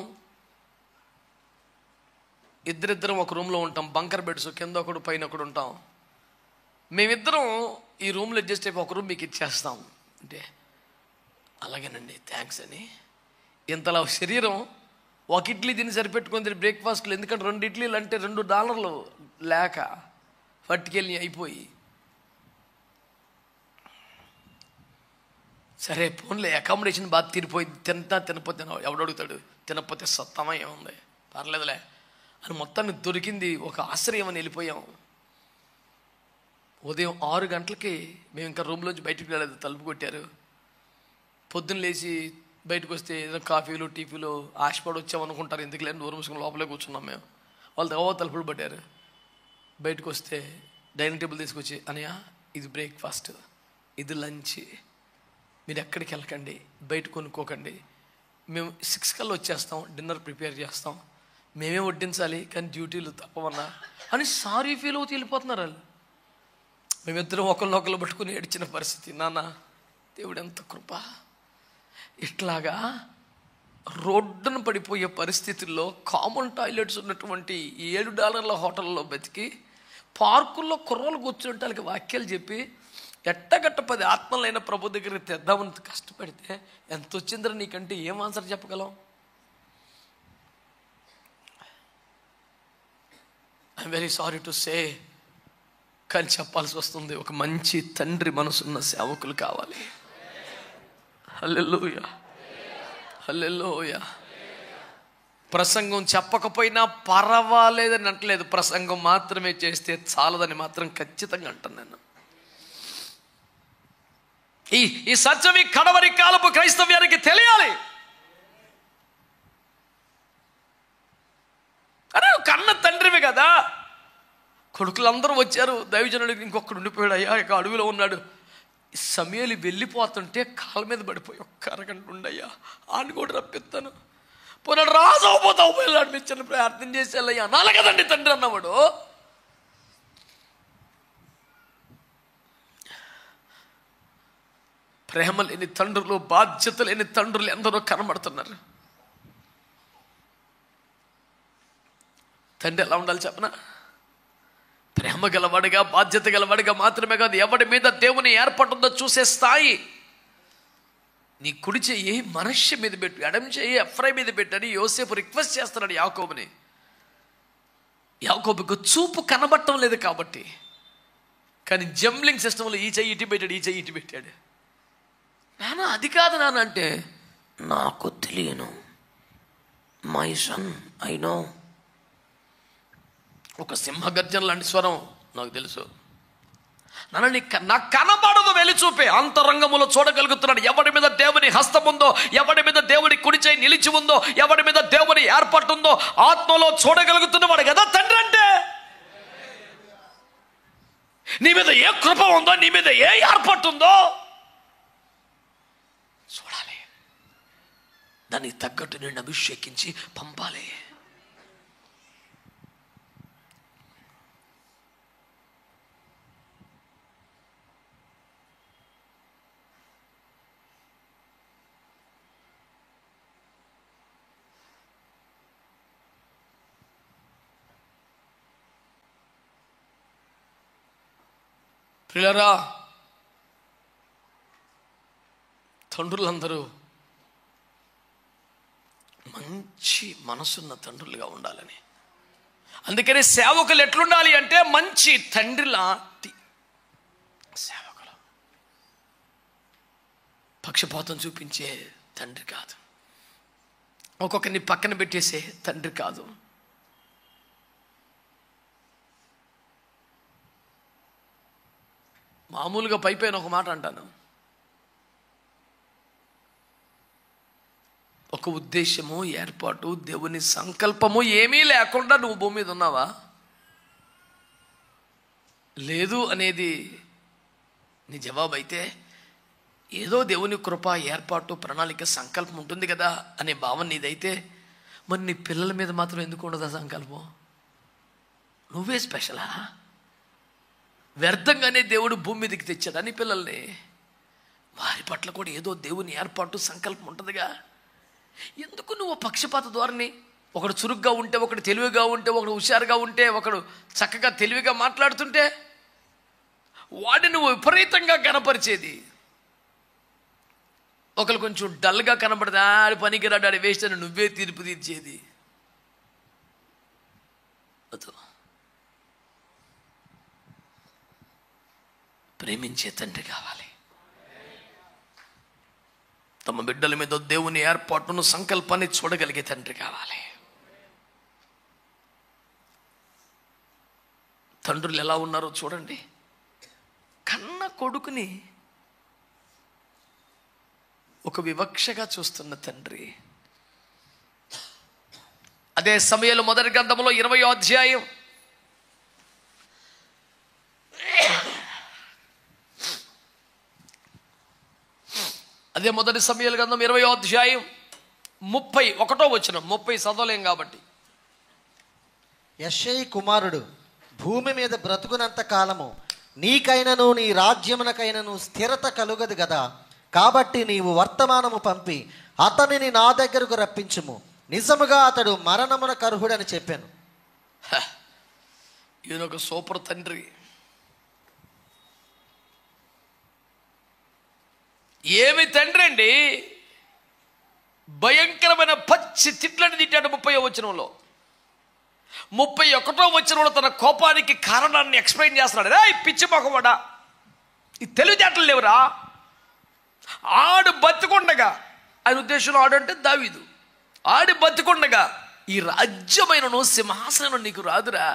ఇద్దరిద్దరం ఒక రూమ్లో ఉంటాం. బంకర్ బెడ్స్, కింద ఒకడు పైన ఒకడు ఉంటాం. మేమిద్దరం ఈ రూమ్లో అడ్జస్ట్ అయిపోయి ఒక రూమ్ మీకు ఇచ్చేస్తాం అంటే, అలాగేనండి థ్యాంక్స్ అని. ఇంతలా శరీరం ఒక ఇడ్లీ తిని సరిపెట్టుకుని బ్రేక్ఫాస్ట్లో, ఎందుకంటే 2 ఇడ్లీలు అంటే $2 లేక పట్టుకెళ్ళి అయిపోయి, సరే ఫోన్లో అకామిడేషన్ బాగా తీరిపోయి తినపోతే ఎవడడుగుతాడు, తినకపోతే సత్తామా ఏముంది పర్లేదులే అని మొత్తాన్ని దొరికింది ఒక ఆశ్రయం అని వెళ్ళిపోయాం. ఉదయం 6 గంటలకి మేము ఇంకా రూమ్లోంచి బయటకు వెళ్ళలేదు, తలుపు కొట్టారు. పొద్దున్న లేచి బయటకు వస్తే ఏదో కాఫీలు టీఫీలు ఆశపడి వచ్చామనుకుంటారు. ఎందుకు లేని దూరం మూసుకొని లోపలే కూర్చున్నాం మేము. వాళ్ళు తలుపులు పట్టారు. బయటకు వస్తే డైనింగ్ టేబుల్ తీసుకొచ్చి, అన్నయ్య ఇది బ్రేక్ఫాస్ట్, ఇది లంచ్, మీరు ఎక్కడికి వెళ్ళకండి, బయట కొనుక్కోకండి, మేము 6 కల్లా వచ్చేస్తాం, డిన్నర్ ప్రిపేర్ చేస్తాం, మేమే వడ్డించాలి కానీ డ్యూటీలు తప్పవన్నా అని సారీ ఫీల్ అవుతూ వెళ్ళిపోతున్నారు వాళ్ళు. మేమిద్దరం ఒకరినొకరు పట్టుకుని ఏడ్చిన పరిస్థితి. నాన్న దేవుడు ఎంత కృప. ఇట్లాగా రోడ్డున పడిపోయే పరిస్థితుల్లో కామన్ టాయిలెట్స్ ఉన్నటువంటి $7 హోటల్లో బతికి పార్కుల్లో కుర్రోలు కూర్చుంటే వాళ్ళకి వాక్యాలు చెప్పి ఎట్టగట్ట 10 ఆత్మలైన ప్రభు దగ్గరికి తెద్దామని కష్టపడితే ఎంత వచ్చిందిరా నీకంటే ఏం ఆన్సర్ చెప్పగలం? I'm very sorry to say, కానీ చెప్పాల్సి వస్తుంది. ఒక మంచి తండ్రి మనసున్న సేవకులు కావాలి. హల్లెలూయా, హల్లెలూయా. ప్రసంగం చెప్పకపోయినా పర్వాలేదని అంటలేదు, ప్రసంగం మాత్రమే చేస్తే చాలదని మాత్రం ఖచ్చితంగా అంటాను నేను. ఈ సత్యం ఈ కడవరి కాలపు క్రైస్తవ్యానికి తెలియాలి. అరే కన్న తండ్రివి కదా. కొడుకులందరూ వచ్చారు, దైవజనుడికి ఇంకొకడు ఉండిపోయాడు. అయ్యా ఇక అడవిలో ఉన్నాడు. సమయాలు వెళ్ళిపోతుంటే కాళ్ళ మీద పడిపోయి ఒక్క అరగంట ఉండయ్యా ఆని కూడా రప్పిస్తాను, పోనాడు రాజు పోతావు పోయాడు, మీరు చిన్న ప్రార్థన చేసి వెళ్ళయ్యా అనాలి కదండి తండ్రి అన్నవాడు. ప్రేమ లేని తండ్రులు, బాధ్యత లేని తండ్రులు ఎందరో కనబడుతున్నారు. తండ్రి ఎలా ఉండాలి చెప్పనా? ప్రేమ గలవాడిగా, బాధ్యత గలవాడిగా మాత్రమే కాదు, ఎవడి మీద దేవుని ఏర్పడుతుందో చూసే స్థాయి. నీ కుడి చెయ్యి మనష్య మీద పెట్టు, ఎడం చెయ్యి ఎఫ్రై మీద పెట్టని యోసేపు రిక్వెస్ట్ చేస్తున్నాడు యాకోబుని. యాకోబుకు చూపు కనబట్టం లేదు కాబట్టి, కానీ జంబ్లింగ్ సిస్టంలో ఈ చెయ్యి ఇటు పెట్టాడు, ఈ చెయ్యి ఇటు పెట్టాడు. నాన్న అది కాదు నాన్న అంటే, నాకు తెలియను, మై సన్ ఐ నో. ఒక సింహగర్జన లాంటి స్వరం నాకు తెలుసు. నాన్న నాకు కనబడదు వెలిచూపే, అంతరంగములో చూడగలుగుతున్నాడు. ఎవడి మీద దేవుని హస్తం ఉందో, ఎవడి మీద దేవుని కుడి చేయి నిలిచి ఉందో, ఎవడి మీద దేవుని ఏర్పడుతుందో ఆత్మలో చూడగలుగుతున్నవాడు కదా తండ్రి అంటే. నీ మీద ఏ కృప ఉందో, నీ మీద ఏ ఏర్పడుతుందో చూడాలి. దానికి తగ్గట్టు నేను అభిషేకించి పంపాలి. ప్రియులారా, తండ్రులందరూ మంచి మనసున్న తండ్రులుగా ఉండాలని. అందుకని సేవకులు ఎట్లుండాలి అంటే మంచి తండ్రి లాంటి సేవకులు. పక్షపాతం చూపించే తండ్రి కాదు, ఒక్కొక్కరిని పక్కన పెట్టేసే తండ్రి కాదు. మామూలుగా పైపైన ఒక మాట అంటాను, ఒక ఉద్దేశము, ఏర్పాటు, దేవుని సంకల్పము ఏమీ లేకుండా నువ్వు భూమి మీద ఉన్నావా? లేదు అనేది నీ జవాబు అయితే, ఏదో దేవుని కృప, ఏర్పాటు, ప్రణాళిక, సంకల్పం ఉంటుంది కదా అనే భావన నీదైతే, మరి నీ పిల్లల మీద మాత్రం ఎందుకు ఉండదు ఆ సంకల్పం? నువ్వే స్పెషలా? వ్యర్థంగానే దేవుడు భూమి మీదకి తెచ్చాడు అని పిల్లల్ని. వారి పట్ల కూడా ఏదో దేవుని ఏర్పాటు, సంకల్పం ఉంటుందిగా. ఎందుకు నువ్వు పక్షపాత ధోరణి? ఒకడు చురుగ్గా ఉంటే, ఒకడు తెలివిగా ఉంటే, ఒకడు హుషారుగా ఉంటే, ఒకడు చక్కగా తెలివిగా మాట్లాడుతుంటే వాడిని నువ్వు విపరీతంగా కనపరిచేది. ఒకరు కొంచెం డల్గా కనపడితే ఆడి పనికిరాడు, ఆడి వేస్ట్ అని నువ్వే తీర్పు తీర్చేది. ప్రేమించే తండ్రి కావాలి. తమ బిడ్డల మీద దేవుని ఏర్పాటును, సంకల్పాన్ని చూడగలిగే తండ్రి కావాలి. తండ్రులు ఎలా ఉన్నారో చూడండి. కన్న కొడుకుని ఒక వివక్షగా చూస్తున్న తండ్రి. అదే సమయంలో మొదటి గ్రంథంలో 20వ అధ్యాయం అదే మొదటి సమూయేలు గ్రంథం 20వ అధ్యాయం 31వ వచనం. 30 చదవలేం కాబట్టి. యెష్షయి కుమారుడు భూమి మీద బ్రతుకునంత కాలము నీకైనను నీ రాజ్యమునకైనను స్థిరత కలుగదు కదా. కాబట్టి నీవు వర్తమానము పంపి అతనిని నా దగ్గరకు రప్పించుము. నిజముగా అతడు మరణమునకు అర్హుడని చెప్పాను. ఈయన ఒక సూపర్ తండ్రి. ఏమి తండ్రి అండి! భయంకరమైన పచ్చి తిట్లని తిట్టాడు 30వ వచనంలో. 31వ వచనంలో తన కోపానికి కారణాన్ని ఎక్స్ప్లెయిన్ చేస్తున్నాడు. రే పిచ్చి మొహవాడా, ఈ తెలివితేటలు లేవురా, ఆడు బతికుండగా, ఆయన ఉద్దేశంలో ఆడు అంటే దావీదు, ఆడి బతికుండగా ఈ రాజ్యమైనను సింహాసనం నీకు రాదురా.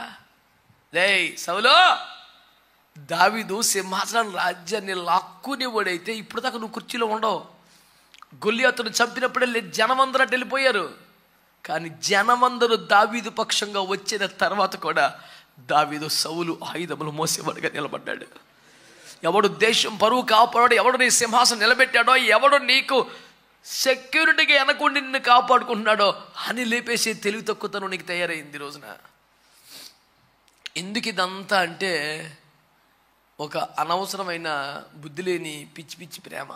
లే సౌలో, దావీదు సింహాసనం రాజ్యాన్ని లాక్కునేవాడైతే ఇప్పుడు దాకా నువ్వు కుర్చీలో ఉండవు. గొల్లియాతును చంపినప్పుడే జనమందరూ అటు వెళ్ళిపోయారు. కానీ జనమందరూ దావీదు పక్షంగా వచ్చిన తర్వాత కూడా దావీదు సౌలు ఆయుధములు మోసేవాడుగా నిలబడ్డాడు. ఎవడు దేశం పరువు కాపాడాడు, ఎవడు నీ సింహాసనం నిలబెట్టాడో, ఎవడు నీకు సెక్యూరిటీగా వెనకుండా నిన్ను కాపాడుకుంటున్నాడో అని లేపేసి తెలివి తక్కువతనం నీకు తయారైంది ఈ రోజున. ఎందుకు ఇదంతా అంటే ఒక అనవసరమైన బుద్ధి లేని పిచ్చి పిచ్చి ప్రేమ.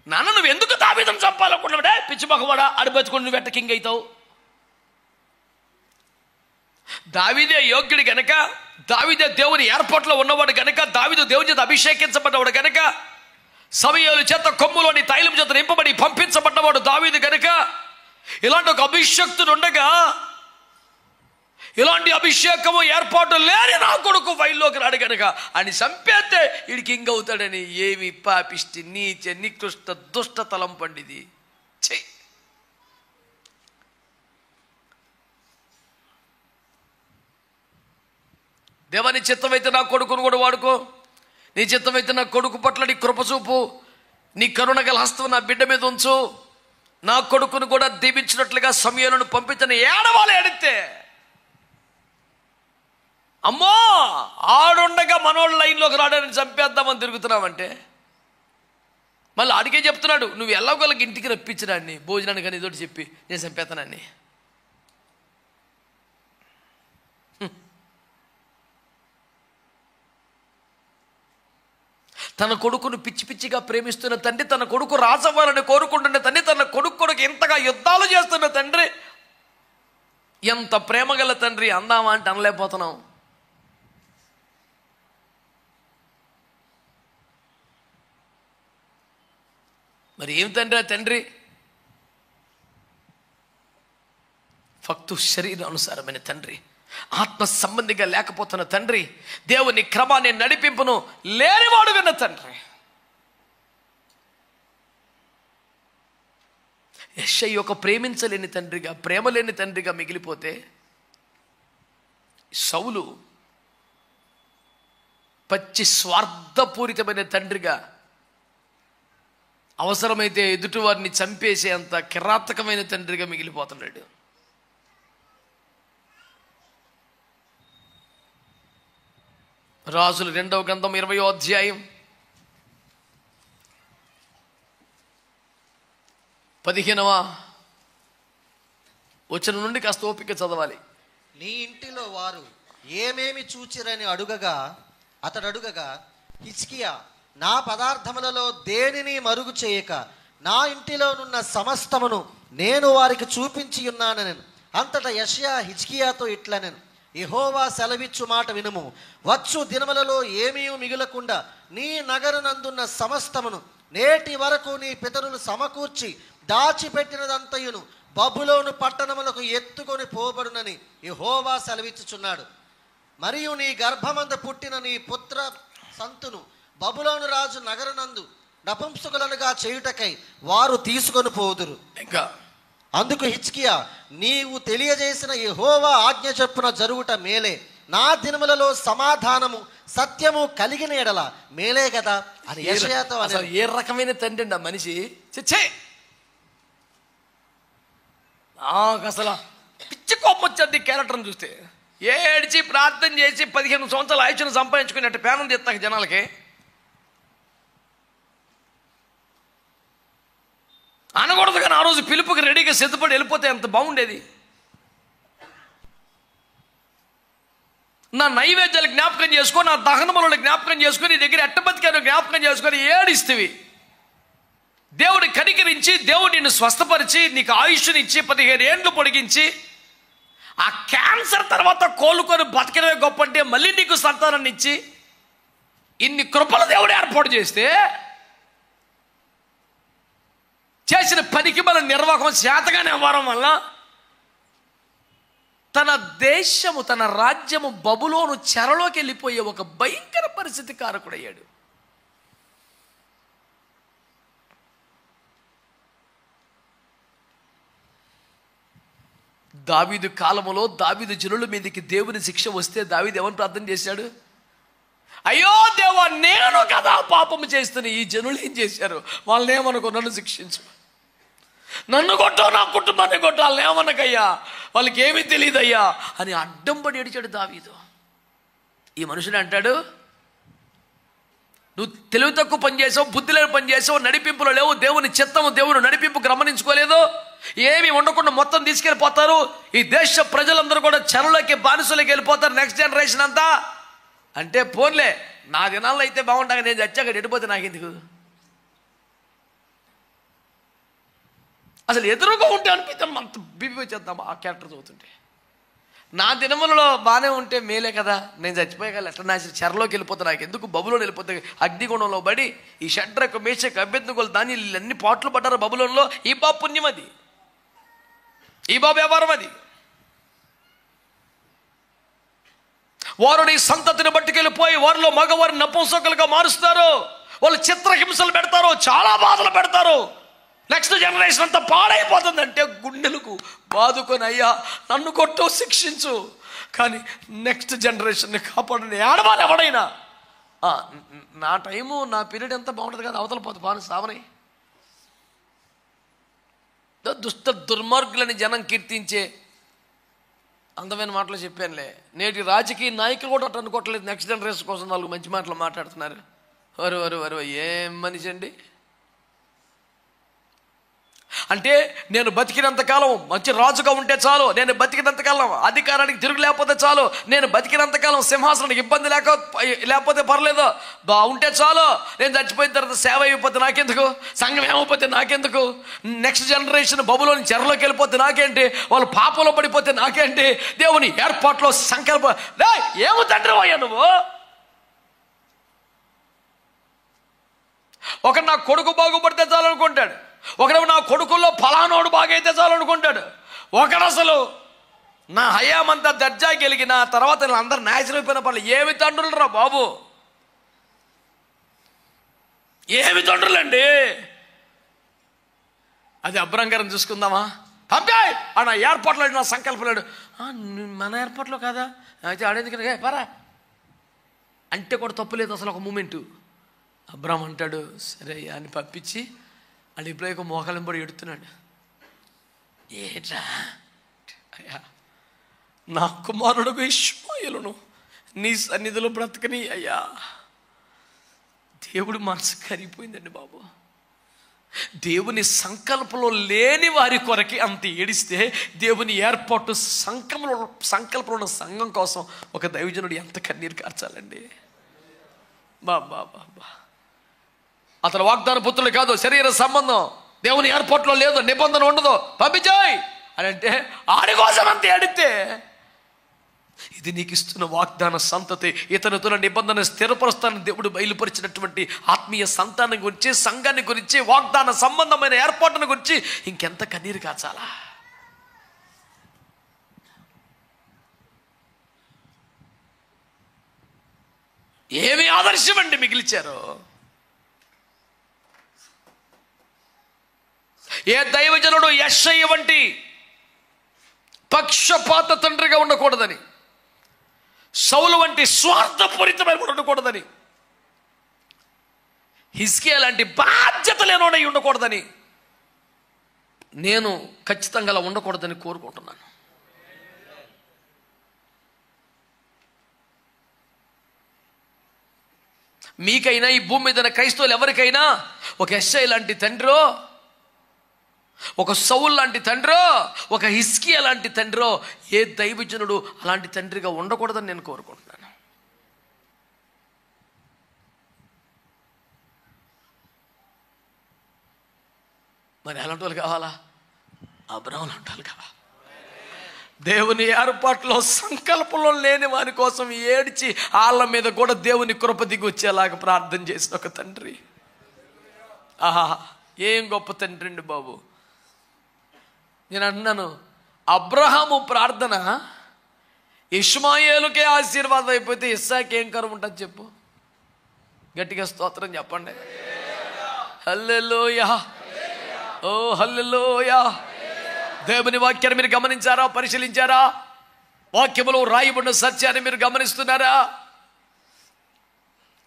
నాన్న నువ్వు ఎందుకు దావీదును చంపాలనుకున్నావుడే? పిచ్చి మగవాడా, అడి బతుకొని నువ్వు ఎట్ట కింగ్ అవుతావు? దావీదే యోగ్యుడి గనక, దావీదే దేవుని ఏర్పాట్లో ఉన్నవాడు గనక, దావీదు దేవుని చేత అభిషేకించబడ్డవాడు గనక, సమూయేలు చేత కొమ్ములోని తైలం చేత నింపబడి పంపించబడ్డవాడు దావీదు గనక, ఇలాంటి ఒక అభిషక్తుడు ఉండగా ఇలాంటి అభిషేకము ఏర్పాటు లేని నా కొడుకు ఫైల్లోకి రాడు గనక అని చంపేస్తే వీడికి ఇంగవుతాడని ఏమి పాపిష్టి నీచ నికృష్ట దుష్ట తలంపండిది. చెయ్యి. దేవా నీ చిత్తమైతే నా కొడుకును కూడా వాడుకో, నీ చిత్తమైతే నా కొడుకు పట్ల నీ కృపచూపు, నీ కరుణ గల హస్తం నా బిడ్డ మీద ఉంచు, నా కొడుకును కూడా దీవించినట్లుగా సమూయేలును పంపించని ఏడవాలి. ఎడితే అమ్మో ఆడుండగా మనోళ్ళ లైన్లోకి రావడానికి చంపేద్దామని తిరుగుతున్నామంటే మళ్ళీ అడిగే చెప్తున్నాడు, నువ్వు ఎలాగోళ్ళకి ఇంటికి రప్పించడాన్ని భోజనాన్ని కానీ ఇదోటి చెప్పి నేను చంపేతానని. తన కొడుకును పిచ్చి పిచ్చిగా ప్రేమిస్తున్న తండ్రి, తన కొడుకు రాజవ్వాలని కోరుకుంటున్న తండ్రి, తన కొడుకు ఇంతగా యుద్ధాలు చేస్తున్న తండ్రి, ఎంత ప్రేమ గల తండ్రి అందామా అంటే అనలేకపోతున్నాం. మరి ఏం తండ్రి ఆ తండ్రి? ఫక్తు శరీరానుసారమైన తండ్రి, ఆత్మ సంబంధిగా లేకపోతున్న తండ్రి, దేవుని క్రమాన్ని నడిపింపును లేనివాడు విన్న తండ్రి. యెషయా ఒక ప్రేమించలేని తండ్రిగా, ప్రేమ లేని తండ్రిగా మిగిలిపోతే, సౌలు పచ్చి స్వార్థపూరితమైన తండ్రిగా, అవసరమైతే ఎదుటివారిని చంపేసే అంత కిరాతకమైన తండ్రిగా మిగిలిపోతున్నాడు. రాజుల 2వ గ్రంథం 20వ అధ్యాయం 15వ వచనం నుండి కాస్త ఓపిక చదవాలి. నీ ఇంటిలో వారు ఏమేమి చూచిరని అతడు అడుగగా హిజ్కియా, నా పదార్థములలో దేనిని మరుగు చేయక నా ఇంటిలోనున్న సమస్తమును నేను వారికి చూపించి ఉన్నానెను. అంతటా యెషయా హిజ్కియాతో ఇట్లనెను, యెహోవా సెలవిచ్చు మాట వినుము. వచ్చు దినములలో ఏమీ మిగులకుండా నీ నగరనందున్న సమస్తమును నేటి వరకు నీ పితరులు సమకూర్చి దాచిపెట్టినదంతయును బబులోను పట్టణములకు ఎత్తుకొని పోబడునని యెహోవా సెలవిచ్చుచున్నాడు. మరియు నీ గర్భమందు పుట్టిన నీ పుత్ర సంతును బబులోను రాజు నగరనందు నపుంసకులనుగా చేయుటకై వారు తీసుకొని పోదురు. ఇంకా అందుకు హిజ్కియా, నీవు తెలియజేసిన యెహోవా ఆజ్ఞ చొప్పున జరుగుట మేలే, నా దినములలో సమాధానము సత్యము కలిగిన ఎడల మేలే కదా అని యెషయాతో అసలు ఏ రకమైన తండ్రి అండి ఆ మనిషి? చచ్చే నాకు అసలు పిచ్చి కోపం వచ్చేది క్యారెక్టర్ని చూస్తే. ఏడ్చి ప్రార్థన చేసి 15 సంవత్సరాలు ఆయుష్ను సంపాదించుకునేట్టు పేనం తెస్తాక జనాలకి అనకూడదు, కానీ ఆ రోజు పిలుపుకి రెడీగా సిద్ధపడి వెళ్ళిపోతే ఎంత బాగుండేది. నా నైవేద్యాలు జ్ఞాపకం చేసుకొని, నా దహనములను జ్ఞాపకం చేసుకొని, నీ దగ్గర ఎట్టబతికాను జ్ఞాపకం చేసుకొని ఏడిస్తేవి. దేవుడు కనికరించి, దేవుడు నిన్ను స్వస్థపరిచి, నీకు ఆయుష్నిచ్చి 15 ఏండ్లు పొడిగించి, ఆ క్యాన్సర్ తర్వాత కోలుకొని బతికినవే గొప్ప అంటే మళ్ళీ నీకు సంతానాన్ని ఇచ్చి ఇన్ని కృపలు దేవుడు ఏర్పాటు చేస్తే, చేసిన పనికి మన నిర్వాహకం శాతగానే అవ్వడం వల్ల తన దేశము, తన రాజ్యము బబులోను చెరలోకి వెళ్ళిపోయే ఒక భయంకర పరిస్థితి కారకుడయ్యాడు. దావీదు కాలములో దావీదు జనుల మీదకి దేవుని శిక్ష వస్తే దావీదు ఏమని ప్రార్థన చేశాడు? అయ్యో దేవా, నేను కదా పాపము చేస్తున్న ఈ జనులు ఏం చేశారు? వాళ్ళని ఏమనుకో, నన్ను శిక్షించు, నన్ను కొట్టు, నా కుటుంబాన్ని కొట్టు, వాళ్ళని ఏమనకయ్యా, వాళ్ళకి ఏమీ తెలియదయ్యా అని అడ్డం పడి ఏడిచాడు దావీదు. ఈ మనుషుడు అంటాడు, నువ్వు తెలివి తక్కువ పని చేసావు, బుద్ధి లేని పని చేసావు, నడిపింపులో లేవు, దేవుని చిత్తము, దేవుడు నడిపింపు గమనించుకోలేదు, ఏమి ఉండకుండా మొత్తం తీసుకెళ్ళిపోతారు, ఈ దేశ ప్రజలందరూ కూడా చెరలోకి బానిసలోకి వెళ్ళిపోతారు, నెక్స్ట్ జనరేషన్ అంతా అంటే పోన్లే నా దినాల్లో అయితే బాగుంటాగా, నేను చచ్చాక ఎడిపోతే నాకెందుకు? అసలు ఎదురుగా ఉంటే అనిపిస్తాను అంత బీపీ వచ్చేద్దాం ఆ క్యారెక్టర్ చదువుతుంటే. నా దినములలో బాగానే ఉంటే మేలే కదా, నేను చచ్చిపోయగల ఎట్లా నాశనం చెరలోకి వెళ్ళిపోతే నాకు ఎందుకు, బబులోని వెళ్ళిపోతే అగ్నిగుణంలో పడి ఈ షడ్రకు మేషకు అభ్యర్థులు దాని అన్ని పాటలు పడ్డారు బబులోన్లో. ఈ బాబు పుణ్యం అది, ఈ బాబు వ్యాపారం అది. వారు నీ సంతతిని బట్టుకెళ్ళిపోయి వారిలో మగవారిని నపుంసకులుగా మారుస్తారు, వాళ్ళు చిత్రహింసలు పెడతారు, చాలా బాధలు పెడతారు. నెక్స్ట్ జనరేషన్ అంతా పాడైపోతుందంటే గుండెలకు బాదుకొని అయ్యా నన్ను కొట్టు శిక్షించు, కానీ నెక్స్ట్ జనరేషన్ని కాపాడని ఏడవాలి ఎవడైనా. నా టైము నా పీరియడ్ ఎంత బాగుంటుంది కదా, అవతల పోతే బాగా సావని దుష్ట దుర్మార్గులని జనం కీర్తించే అందమైన మాటలు చెప్పానులే. నేటి రాజకీయ నాయకులు కూడా అట్లా అనుకోవట్లేదు, నెక్స్ట్ జనరేషన్ కోసం 4 మంచి మాటలు మాట్లాడుతున్నారు. వరు ఏం మనిషి అండి అంటే, నేను బతికినంతకాలం మంచి రాజుగా ఉంటే చాలు, నేను బతికినంతకాలం అధికారానికి తిరుగు లేకపోతే చాలు, నేను బతికినంతకాలం సింహాసనానికి ఇబ్బంది లేకపోతే పర్లేదు, బాగుంటే చాలు, నేను చచ్చిపోయిన తర్వాత సేవ అయిపోతే నాకెందుకు, సంఘం ఏమైపోతే నాకెందుకు, నెక్స్ట్ జనరేషన్ బబులోని చెరలోకి వెళ్ళిపోతే నాకేంటి, వాళ్ళు పాపంలో పడిపోతే నాకేంటి, దేవుని ఏర్పాట్లో సంకల్పం ఏమో తండ్రి అయ్యా నువ్వు. ఒక నా కొడుకు బాగుపడితే చాలనుకుంటాడు, ఒకడు నా కొడుకుల్లో ఫలానోడు బాగైతే చాలనుకుంటాడు, ఒకడు అసలు నా హయామంతా దర్జా గెలిగిన తర్వాత అందరు నాశనం అయిపోయిన పనులు. ఏమి తండ్రులు రా బాబు, ఏమి తండ్రులండి. అది అబ్రహం గారిని చూసుకుందామా, పంపాయి నా ఏర్పాట్లో నా సంకల్పలేడు, మన ఏర్పాట్లో కాదా అయితే ఆడేందుకు పరా అంటే కూడా తప్పులేదు అసలు. ఒక మూమెంటు అబ్రహం అంటాడు సరే అని పంపించి అడిగిపోయి మోకాలం పడి ఎడుతున్నాడు. ఏట్రా అయ్యా నా కుమారుడు ఇష్మాయేలును నీ సన్నిధిలో బ్రతకని అయ్యా. దేవుడు మనసు కరిగిపోయిందండి బాబు. దేవుని సంకల్పంలో లేని వారి కొరకి అంత ఏడిస్తే దేవుని ఏర్పాటు సంకల్పంలో ఉన్న సంఘం కోసం ఒక దైవజనుడు ఎంత కన్నీరు కార్చాలండి. బాబా అతను వాగ్దాన పుత్రులు కాదు, శరీర సంబంధం దేవుని ఏర్పాట్లో లేదు, నిబంధన ఉండదు, పంపించాయి అని అంటే ఆడి కోసం అంత ఏడితే, ఇది నీకు ఇస్తున్న వాగ్దాన సంతతి, ఇతనితో నిబంధన స్థిరపరుస్తానని దేవుడు బయలుపరిచినటువంటి ఆత్మీయ సంతానం గురించి, సంఘాన్ని గురించి, వాగ్దాన సంబంధమైన ఏర్పాటును గురించి ఇంకెంత కన్నీరు కాచాలా. ఏమి ఆదర్శం అండి మిగిల్చారు. ఏ దైవజనుడు యెషయా వంటి పక్షపాత తండ్రిగా ఉండకూడదని, సౌలు వంటి స్వార్థపూరితమైన ఉండకూడదని, హిజ్కియా లాంటి బాధ్యత లేనోడై ఉండకూడదని, నేను ఖచ్చితంగా అలా ఉండకూడదని కోరుకుంటున్నాను. మీకైనా ఈ భూమి మీద క్రైస్తవులు ఎవరికైనా ఒక యెషయా లాంటి తండ్రో, ఒక సౌలు లాంటి తండ్రో, ఒక హిజ్కియా లాంటి తండ్రో, ఏ దైవజనుడు అలాంటి తండ్రిగా ఉండకూడదని నేను కోరుకుంటున్నాను. మరి ఎలాంటి వాళ్ళు కావాలా? అబ్రహాం లాంటి వాళ్ళు కావాలా? దేవుని ఏర్పాట్లో సంకల్పంలో లేని వారి కోసం ఏడ్చి వాళ్ళ మీద కూడా దేవుని కృప దిగి వచ్చేలాగా ప్రార్థన చేసిన ఒక తండ్రి. ఆహా ఏం గొప్ప తండ్రి అండి బాబు. నేను అంటున్నాను, అబ్రహాము ప్రార్థన ఇష్మాయేలుకే ఆశీర్వాదం అయిపోతే ఇస్సాకి ఏం కరువు ఉంటుంది చెప్పు? గట్టిగా స్తోత్రం చెప్పండి. హల్లెలూయా, ఓ హల్లెలూయా. దేవుని వాక్యాన్ని మీరు గమనించారా, పరిశీలించారా? వాక్యములో రాయబడిన సత్యాన్ని మీరు గమనిస్తున్నారా?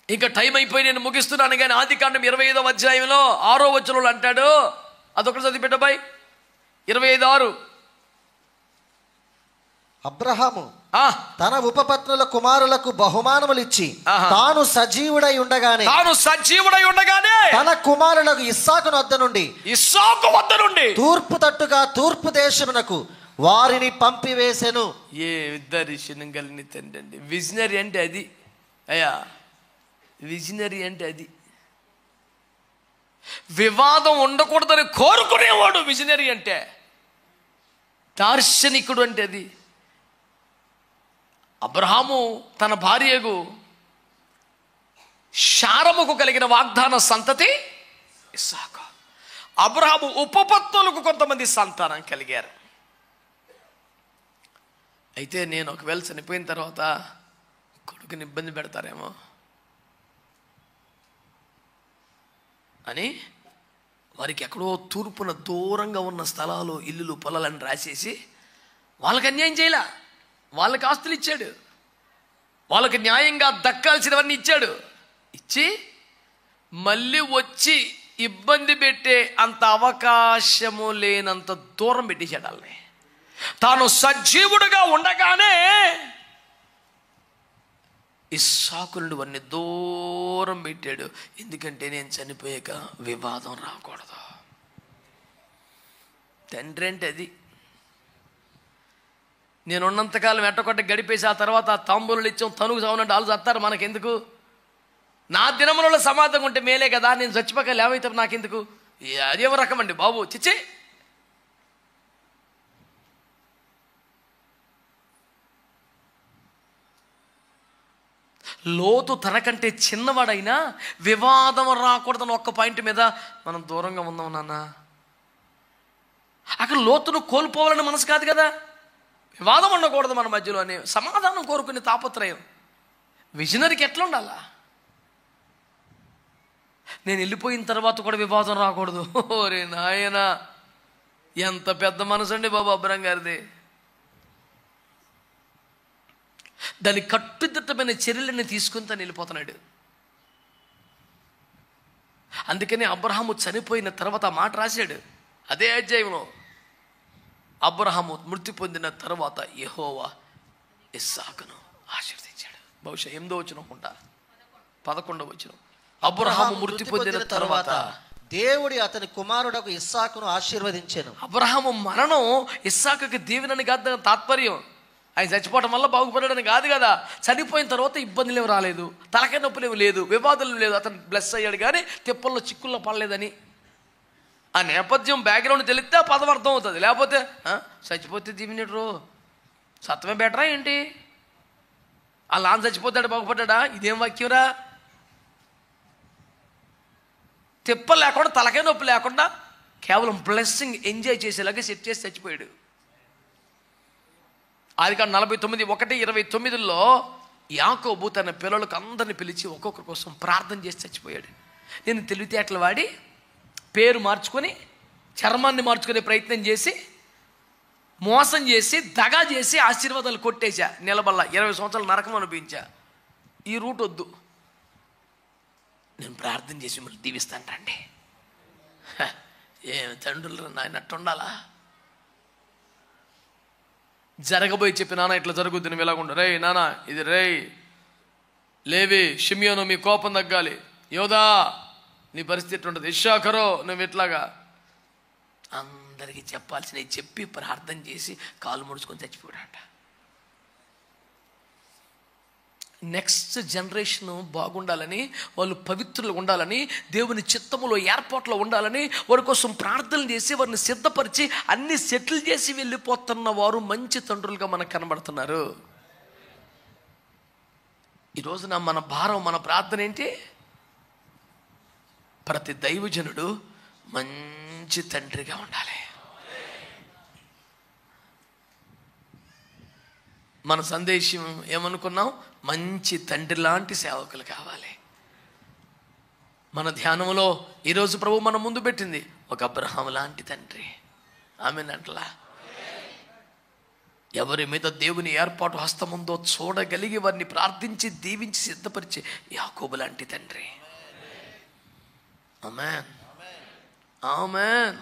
ఇంకా టైం అయిపోయి నేను ముగిస్తున్నాను, కానీ ఆదికాండం 25వ అధ్యాయంలో 6వ వచనంలో అంటాడు, అదొకటి చదివి పెట్టబాయ్. 25:6 అబ్రహాము తన ఉపపత్నుల కుమారులకు బహుమానములు ఇచ్చి తాను సజీవుడై ఉండగానే తన కుమారులకు ఇస్సాకు వద్ద నుండి తూర్పు తట్టుగా తూర్పు దేశమునకు వారిని పంపివేసెను. ఏ దర్శనం కలిగిన తండ్రి అండి. విజనరీ అంటే అది అయ్యా, విజనరీ అంటే అది. వివాదం ఉండకూడదని కోరుకునేవాడు విజనరీ అంటే. దార్శనికుడు అంటే అది. అబ్రహాము తన భార్యకు శారముకు కలిగిన వాగ్దాన సంతతి ఇస్సాకు. అబ్రహాము ఉపపత్తులకు కొంతమంది సంతానం కలిగారు. అయితే నేను ఒకవేళ చనిపోయిన తర్వాత కొడుకుని ఇబ్బంది పెడతారేమో అని వారికి ఎక్కడో తూర్పున దూరంగా ఉన్న స్థలాలు, ఇల్లులు, పొలాలని రాసేసి వాళ్ళకి అన్యాయం చేయలే. వాళ్ళకి ఆస్తులు ఇచ్చాడు, వాళ్ళకి న్యాయంగా దక్కాల్సినవన్నీ ఇచ్చాడు. ఇచ్చి మళ్ళీ వచ్చి ఇబ్బంది పెట్టే అంత అవకాశము లేనంత దూరం పెట్టేశాడు వాళ్ళని. తాను సజీవుడుగా ఉండగానే ఇస్సాకు నుండి వారిని దూరం పెట్టాడు. ఎందుకంటే నేను చనిపోయాక వివాదం రాకూడదు. తండ్రి అంటే అది. నేను ఉన్నంతకాలం ఎట్టకొట్ట గడిపేసి ఆ తర్వాత తాంబూలు ఇచ్చాం, తనుగు చావునంటే వాళ్ళు చస్తారు, మనకెందుకు? నా దినములలో సమాధంగా ఉంటే మేలే కదా, నేను చచ్చిపోక లేవైతే నాకెందుకు? అదేమో రకం అండి బాబు, చిచ్చి. లోతు తనకంటే చిన్నవాడైనా వివాదం రాకూడదని ఒక్క పాయింట్ మీద మనం దూరంగా ఉందాం నాన్న. అక్కడ లోతును కోల్పోవాలని మనసు కాదు కదా, వివాదం ఉండకూడదు మన మధ్యలో అని సమాధానం కోరుకునే తాపత్రయం. విజనరీకి ఎట్లా ఉండాలా? నేను వెళ్ళిపోయిన తర్వాత కూడా వివాదం రాకూడదు. ఓరే నాయన, ఎంత పెద్ద మనసు అండి బాబు అబ్రహం గారిది. దాని కట్టుదిట్టమైన చర్యలని తీసుకుని తను వెళ్ళిపోతున్నాడు. అందుకని అబ్రహాము చనిపోయిన తర్వాత ఆ మాట రాశాడు అదే అధ్యాయంలో. అబ్రహాము మృతి పొందిన తర్వాత యెహోవా ఇస్సాకును ఆశీర్వదించాడు. బహుశా 8వ వచనం అనుకుంటా, 11వ వచనం. అబ్రహాము మృతి పొందిన తర్వాత దేవుడి అతని కుమారుడకు ఇస్సాకును ఆశీర్వదించాను. అబ్రహాము మరణం ఇస్సాకుకి దీవెనని కాదు తాత్పర్యం. ఆయన చచ్చిపోవడం వల్ల బాగుపడడానికి కాదు కదా. చనిపోయిన తర్వాత ఇబ్బందులు ఏమి రాలేదు, తలకాయ నొప్పులు ఏమి లేదు, వివాదాలు లేదు. అతను బ్లెస్ అయ్యాడు కానీ తిప్పల్లో చిక్కుల్లో పడలేదని ఆ నేపథ్యం బ్యాక్గ్రౌండ్ తెలిస్తే ఆ పదం అర్థం అవుతుంది. లేకపోతే చచ్చిపోతే దీవినట్రు సత్వమే బెటరా ఏంటి? ఆ లాన్ చచ్చిపోతాడు బాగుపడ్డా, ఇదేం వాక్యంరా? తిప్ప లేకుండా తలకాయ నొప్పి లేకుండా కేవలం బ్లెస్సింగ్ ఎంజాయ్ చేసేలాగా సెట్ చేసి చచ్చిపోయాడు. ఆదికాండం 49:1-29లో యాకోబు తన పిల్లలకు అందరిని పిలిచి ఒక్కొక్కరి కోసం ప్రార్థన చేసి చచ్చిపోయాడు. నేను తెలివితేటలు వాడి పేరు మార్చుకొని చర్మాన్ని మార్చుకునే ప్రయత్నం చేసి మోసం చేసి దగా చేసి ఆశీర్వాదాలు కొట్టేశా. నిలబల్లా 20 సంవత్సరాలు నరకం అనిపించా. ఈ రూట్ వద్దు, నేను ప్రార్థన చేసి మిమ్మల్ని దీవిస్తానండి. ఏం తండ్రులు నాయన అట్టు ఉండాలా? జరగబోయి చెప్పి నాన్న ఇట్లా జరుగుద్ది, నువ్వు ఇలాగుండు, రే నాన్న ఇది రే లేవి షిమియోను మీ కోపం తగ్గాలి, యోధా నీ పరిస్థితి ఉంటుంది, ఇశ్శాఖరో నువ్వు ఇట్లాగా అందరికీ చెప్పాల్సినవి చెప్పి ప్రార్థన చేసి కాలు ముడుచుకొని చచ్చిపోయాడంట. నెక్స్ట్ జనరేషన్ బాగుండాలని, వాళ్ళు పవిత్రులు ఉండాలని, దేవుని చిత్తములో ఏర్పాట్లో ఉండాలని వారి కోసం ప్రార్థనలు చేసి వారిని సిద్ధపరిచి అన్ని సెటిల్ చేసి వెళ్ళిపోతున్న వారు మంచి తండ్రులుగా మనకు కనబడుతున్నారు. ఈరోజున మన భారం, మన ప్రార్థన ఏంటి? ప్రతి దైవజనుడు మంచి తండ్రిగా ఉండాలి. మన సందేశం ఏమనుకున్నాం? మంచి తండ్రి లాంటి సేవకులు కావాలి. మన ధ్యానంలో ఈరోజు ప్రభు మన ముందు పెట్టింది ఒక అబ్రహాం లాంటి తండ్రి. ఆమెనంటలా ఎవరి మీద దేవుని ఏర్పాటు హస్తముందో చూడగలిగి వారిని ప్రార్థించి దీవించి సిద్ధపరిచే యాకోబు లాంటి తండ్రి. ఆమేన్, ఆమేన్.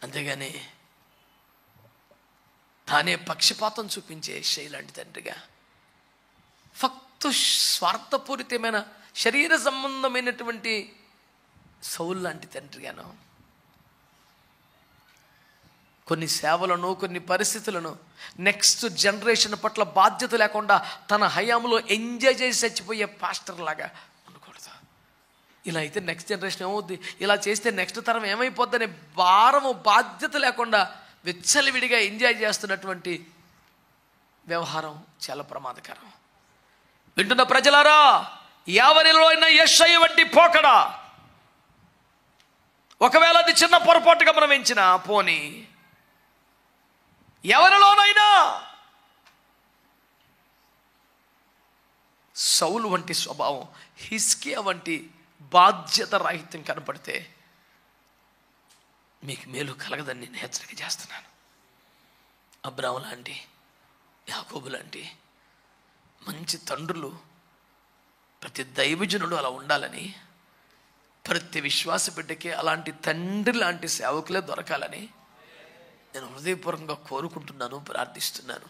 అంతేగాని తానే పక్షపాతం చూపించే శైలాంటి తండ్రిగా, ఫక్తు స్వార్థపూరితమైన శరీర సంబంధమైనటువంటి సౌలు లాంటి తండ్రిగాను కొన్ని సేవలను, కొన్ని పరిస్థితులను నెక్స్ట్ జనరేషన్ పట్ల బాధ్యత లేకుండా తన హయాంలో ఎంజాయ్ చేసి చచ్చిపోయే పాస్టర్ లాగా ఉండకూడదు. ఇలా అయితే నెక్స్ట్ జనరేషన్ ఏమవుద్ది, ఇలా చేస్తే నెక్స్ట్ తరం ఏమైపోద్దని భారము బాధ్యత లేకుండా విచ్చలవిడిగా ఎంజాయ్ చేస్తున్నటువంటి వ్యవహారం చాలా ప్రమాదకరం. వింటున్న ప్రజలారా, ఎవరిలో అయినా యెషయా వంటి పోకడా, ఒకవేళ అది చిన్న పొరపాటుగా మనం ఎంచినా పోని, ఎవరిలోనైనా సౌలు వంటి స్వభావం, హిజ్కియా వంటి బాధ్యత రాహిత్యం కనపడితే మీకు మేలు కలగదని నేను హెచ్చరిక చేస్తున్నాను. అబ్రాహాము లాంటి, యాకోబు లాంటి మంచి తండ్రులు, ప్రతి దైవజనుడు అలా ఉండాలని, ప్రతి విశ్వాస బిడ్డకి అలాంటి తండ్రి లాంటి సేవకులే దొరకాలని నేను హృదయపూర్వకంగా కోరుకుంటున్నాను, ప్రార్థిస్తున్నాను.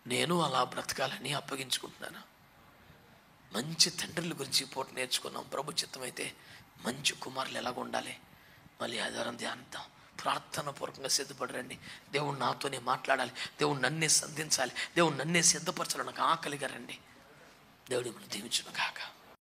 నేను అలా బ్రతకాలని అప్పగించుకుంటున్నాను. మంచి తండ్రుల గురించి పూట నేర్చుకున్నాం. ప్రభు చిత్తమైతే మంచి కుమారులు ఎలాగ ఉండాలి మళ్ళీ ఆధారం ధ్యానిద్దాం. ప్రార్థన పూర్వకంగా సిద్ధపడరండి. దేవుడు నాతోనే మాట్లాడాలి, దేవుడు నన్నే సంధించాలి, దేవుడు నన్నే సిద్ధపరచాలి, నాకు ఆకలిగా రండి. దేవుడి మనం దీవించును కాక.